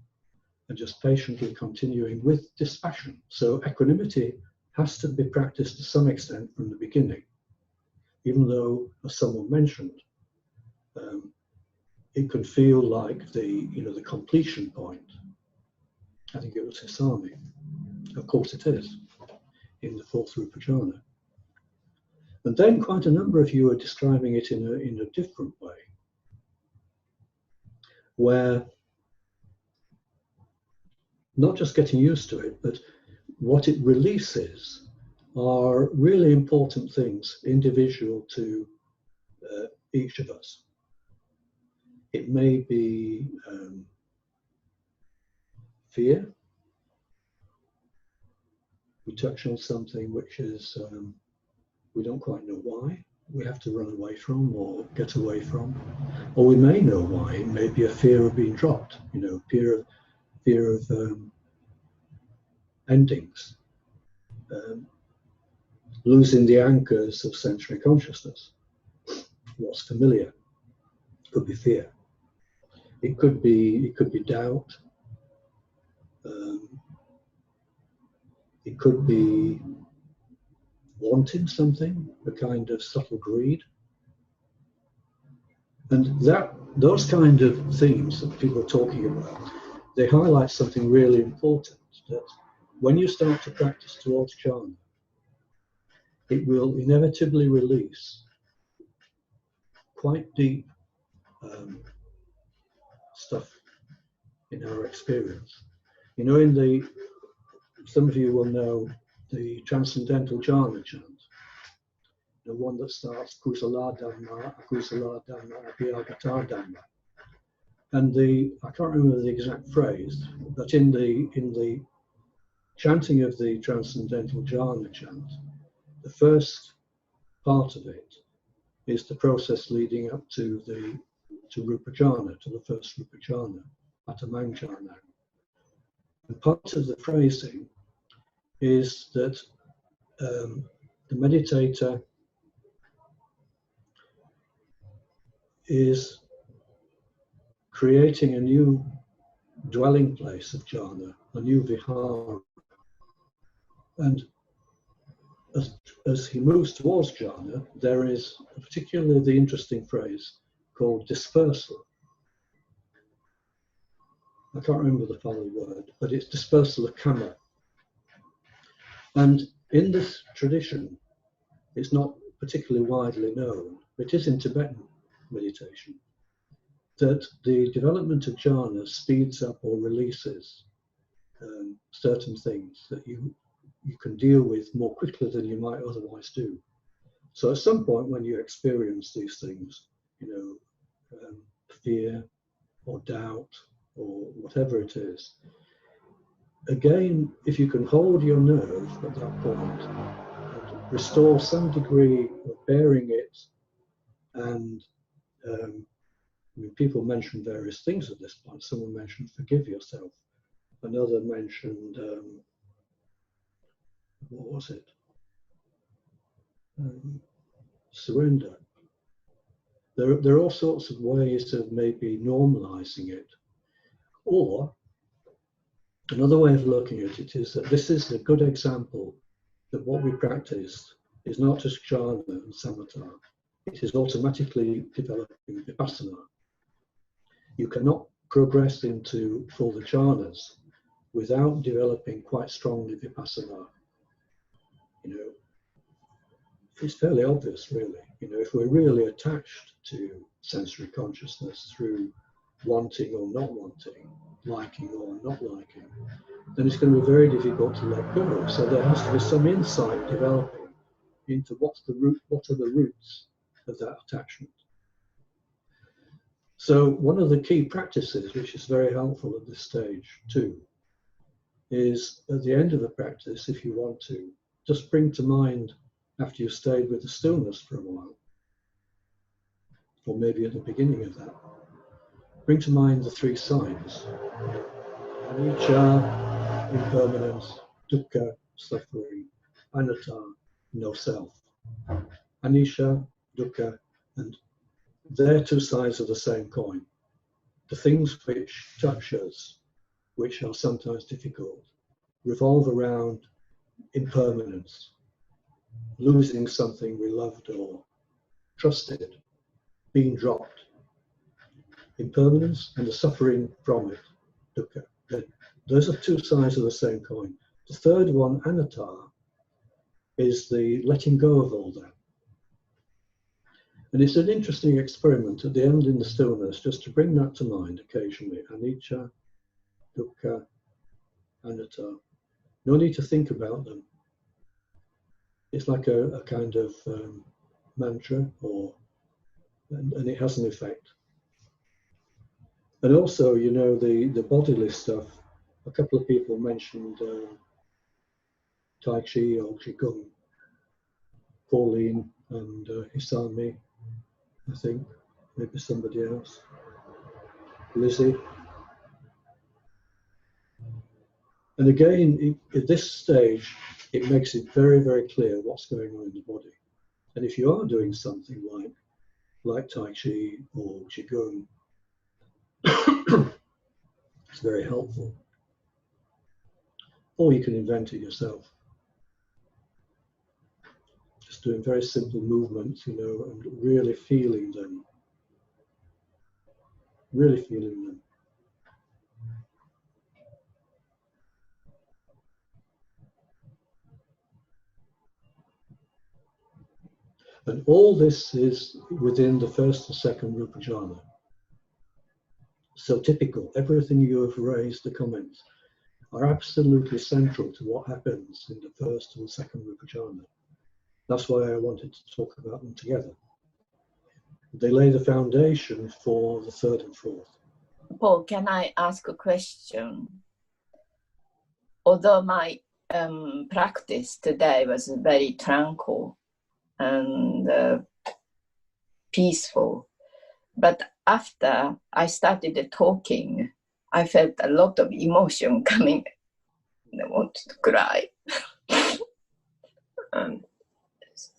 and just patiently continuing with dispassion. So equanimity has to be practiced to some extent from the beginning, even though, as someone mentioned, it could feel like the completion point. I think it was Hisami. Of course it is, in the fourth Rūpa Jhāna. And then quite a number of you are describing it in a different way, where not just getting used to it, but what it releases are really important things, individual to each of us. It may be fear. We touch on something which is, we don't quite know why we have to run away from or get away from, or we may know why. It may be a fear of being dropped, fear of endings, losing the anchors of sensory consciousness. What's familiar could be fear. It could be doubt. It could be wanting something, a kind of subtle greed. And those kind of themes that people are talking about, they highlight something really important, that when you start to practice towards jhana, it will inevitably release quite deep stuff in our experience. You know, some of you will know the transcendental jhana chant, the one that starts kusala dhamma, akusala dhamma, abhyagata dhamma. And I can't remember the exact phrase, but in the chanting of the transcendental jhana chant, the first part of it is the process leading up to Rūpa Jhāna, to the first Rūpa Jhāna, Atamang Jhāna. And part of the phrasing is that the meditator is creating a new dwelling place of jhana, a new vihara. And as he moves towards jhana, there is particularly the interesting phrase called dispersal. I can't remember the following word, but it's dispersal of kama. And in this tradition, it's not particularly widely known, it is in Tibetan meditation, that the development of jhana speeds up or releases certain things that you can deal with more quickly than you might otherwise do. So at some point when you experience these things, you know, fear or doubt or whatever it is, again, if you can hold your nerve at that point and restore some degree of bearing it, and I mean, people mentioned various things at this point. Someone mentioned forgive yourself. Another mentioned, what was it? Surrender. There are all sorts of ways of maybe normalizing it. Or another way of looking at it is that this is a good example that what we practice is not just jhana and samatha. It is automatically developing vipassana. You cannot progress into full jhanas without developing quite strongly vipassana. You know, it's fairly obvious, really. You know, if we're really attached to sensory consciousness through wanting or not wanting, liking or not liking, then it's going to be very difficult to let go. So there has to be some insight developing into what are the roots of that attachment. So one of the key practices, which is very helpful at this stage too, is at the end of the practice, if you want to, just bring to mind, after you've stayed with the stillness for a while, or maybe at the beginning of that, bring to mind the three signs: anicca, impermanence; dukkha, suffering; anatta, no self. Anicca, dukkha, and they're two sides of the same coin. The things which touch us, which are sometimes difficult, revolve around impermanence, losing something we loved or trusted, being dropped. Impermanence and the suffering from it, dukkha. Those are two sides of the same coin. The third one, anatta, is the letting go of all that. And it's an interesting experiment at the end in the stillness, just to bring that to mind occasionally. Anicca, dukkha, anatta. No need to think about them. It's like a kind of mantra, and it has an effect. And also, you know, the bodily stuff. A couple of people mentioned Tai Chi or Qigong. Pauline and Hisami, I think, maybe somebody else. Lizzie. And again, at this stage, it makes it very, very clear what's going on in the body. And if you are doing something like Tai Chi or Qigong, it's very helpful. Or you can invent it yourself. doing very simple movements, you know, and really feeling them. Really feeling them. And all this is within the first and second Rūpa Jhāna. So typical, everything you have raised, the comments, are absolutely central to what happens in the first and second Rūpa Jhāna. That's why I wanted to talk about them together. They lay the foundation for the third and fourth. Paul, can I ask a question? Although my practice today was very tranquil and peaceful, but after I started talking, I felt a lot of emotion coming. I wanted to cry.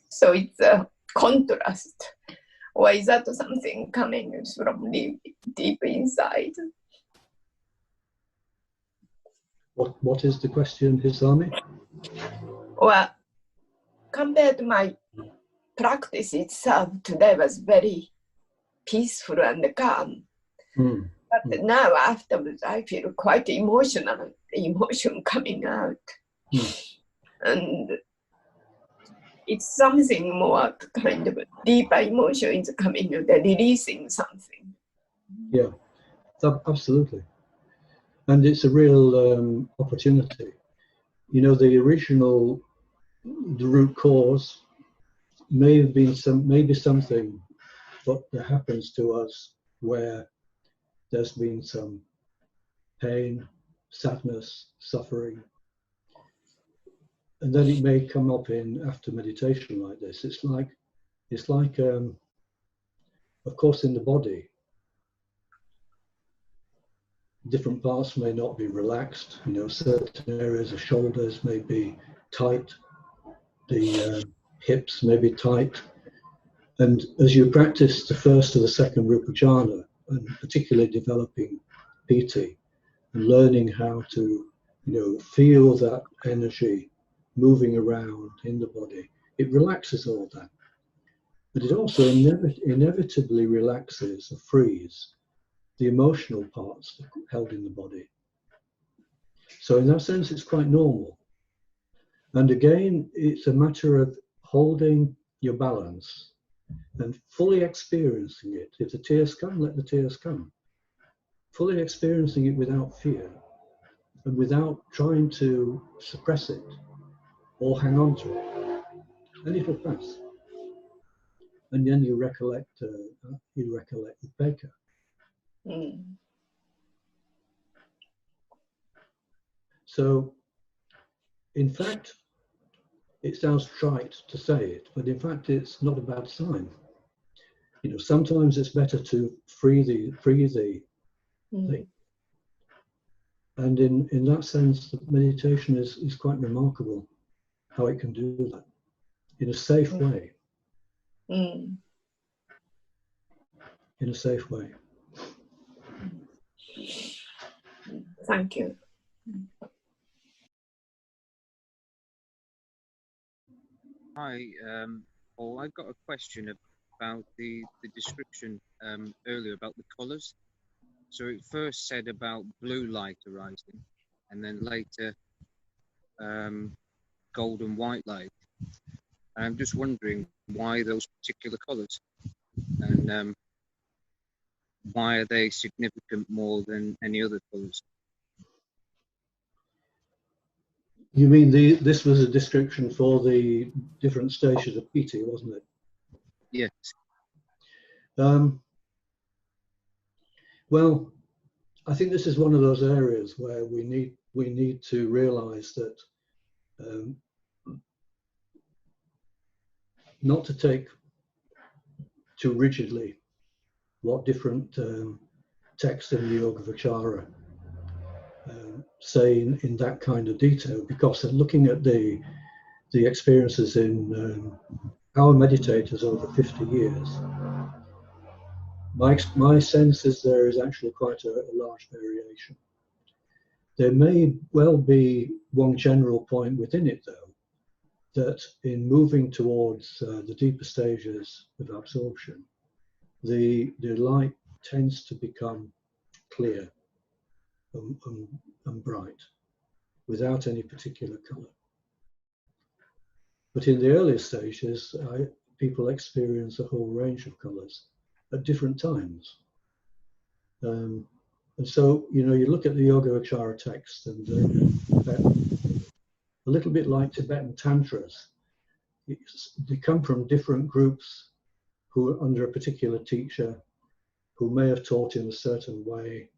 So it's a contrast. Or is that something coming from deep inside? What is the question, Hisami? Well, compared to my practice itself, today was very peaceful and calm. But now afterwards, I feel quite emotional, emotion coming out. And it's something more kind of deeper emotion is coming, they're releasing something. Yeah, absolutely. And it's a real opportunity. You know, the original, the root cause may have been maybe something that happens to us where there's been some pain, sadness, suffering. And then it may come up after meditation like this. It's like, of course, in the body, different parts may not be relaxed. You know, certain areas of shoulders may be tight, the hips may be tight. And as you practice the first or the second Rūpa Jhāna, and particularly developing piti and learning how to, you know, feel that energy moving around in the body, it relaxes all that. But it also inevitably relaxes or frees the emotional parts held in the body. So in that sense, it's quite normal. And again, it's a matter of holding your balance and fully experiencing it. If the tears come, let the tears come. Fully experiencing it without fear and without trying to suppress it or hang on to it. And it'll pass. And then you recollect the Upekkha. So, in fact, it sounds trite to say it, but in fact, it's not a bad sign. You know, sometimes it's better to free the thing. And in that sense, the meditation is quite remarkable how it can do that in a safe way. In a safe way. Thank you. Hi, Paul. I've got a question about the description earlier about the colours. So it first said about blue light arising, and then later gold and white light. And I'm just wondering why those particular colours, and why are they significant more than any other colours? You mean this was a description for the different stages of piti, wasn't it? Yes. Well, I think this is one of those areas where we need to realise that not to take too rigidly what different texts in the Yogāvacara say in that kind of detail, because looking at the experiences in our meditators over 50 years, my sense is there is actually quite a large variation. There may well be one general point within it, though, that in moving towards the deeper stages of absorption, the light tends to become clear and bright without any particular color. But in the earlier stages, people experience a whole range of colors at different times. And so, you know, you look at the Yogāvacara text, and a little bit like Tibetan tantras, they come from different groups who are under a particular teacher, who may have taught in a certain way,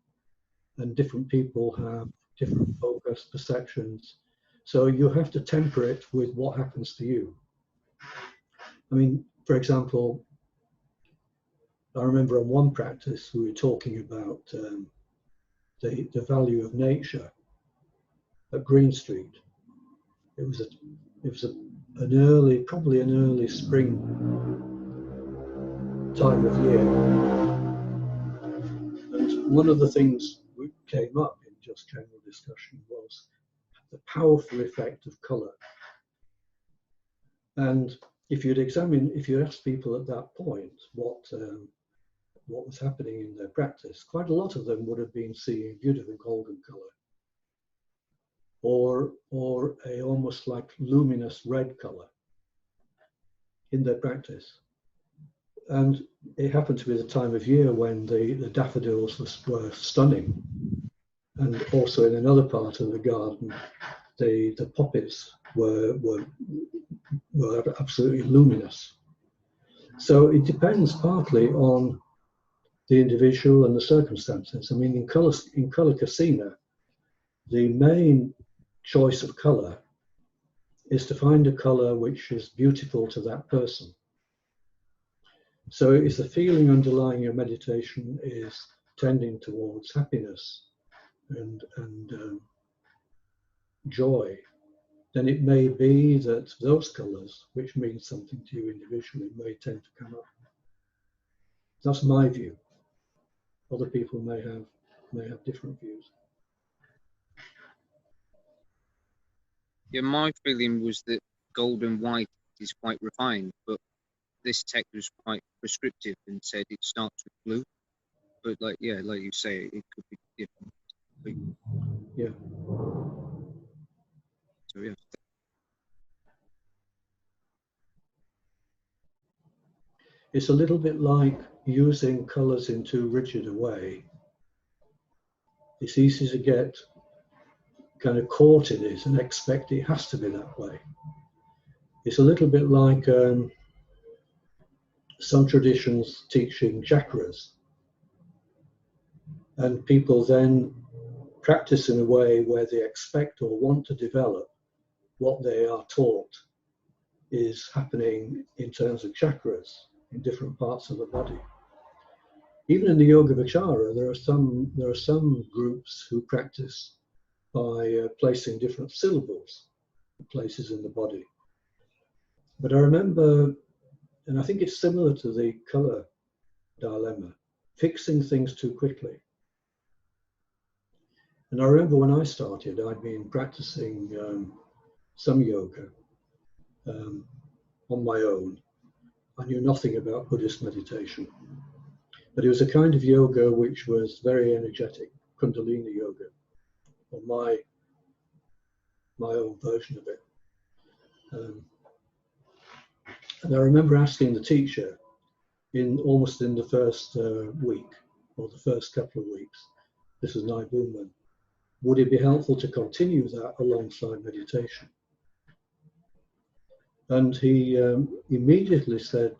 and different people have different focus, perceptions. So you have to temper it with what happens to you. I mean, for example, I remember on one practice we were talking about the value of nature at Green Street. It was probably an early spring time of year. And one of the things that came up in just general discussion was the powerful effect of colour. And if you asked people at that point what was happening in their practice, quite a lot of them would have been seeing beautiful golden colour, or a almost like luminous red colour in their practice. And it happened to be the time of year when the daffodils were stunning. And also in another part of the garden, the poppies were absolutely luminous. So it depends partly on the individual and the circumstances. I mean, in color casino, the main choice of color is to find a color which is beautiful to that person. So if the feeling underlying your meditation is tending towards happiness and joy, then it may be that those colors, which mean something to you individually, may tend to come up. That's my view. Other people may have different views. Yeah, my feeling was that gold and white is quite refined, but this text was quite prescriptive and said it starts with blue. But like you say, it could be different. Yeah. So yeah. It's a little bit like using colours in too rigid a way. It's easy to get kind of caught in it and expect it has to be that way. It's a little bit like some traditions teaching chakras, and people then practice in a way where they expect or want to develop what they are taught is happening in terms of chakras in different parts of the body. Even in the Yogāvacara, there are some groups who practice by placing different syllables in places in the body. But I remember, and I think it's similar to the colour dilemma, fixing things too quickly. And I remember when I started, I'd been practicing some yoga on my own. I knew nothing about Buddhist meditation, but it was a kind of yoga which was very energetic, Kundalini yoga, or my own version of it. And I remember asking the teacher almost in the first week, or the first couple of weeks, this was Nai Boomman, would it be helpful to continue that alongside meditation? And he immediately said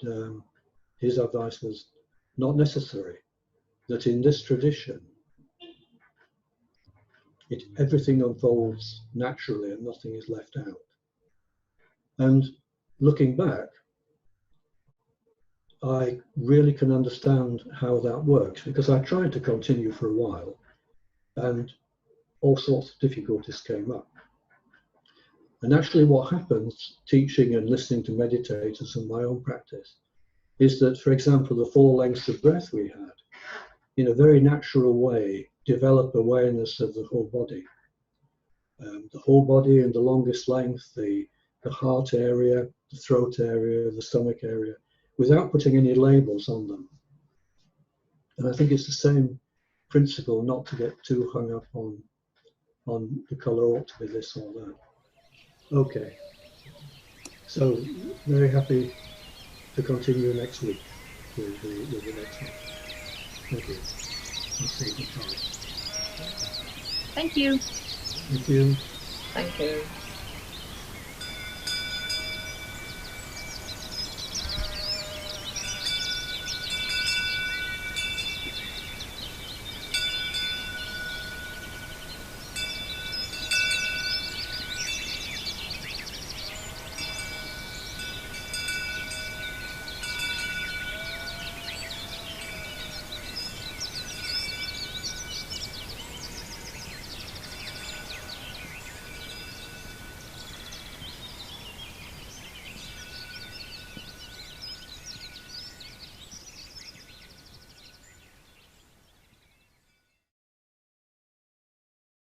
his advice was not necessary, that in this tradition, everything unfolds naturally and nothing is left out. And looking back, I really can understand how that works, because I tried to continue for a while and all sorts of difficulties came up. And actually what happens, teaching and listening to meditators and my own practice, is that, for example, the 4 lengths of breath we had, in a very natural way, develop awareness of the whole body. The whole body in the longest length, the the heart area, the throat area, the stomach area, without putting any labels on them. And I think it's the same principle, not to get too hung up on the colour ought to be this or that. Okay. So, very happy to continue next week with the next one. Thank you. I'll see you tomorrow. Thank you. Thank you. Thank you.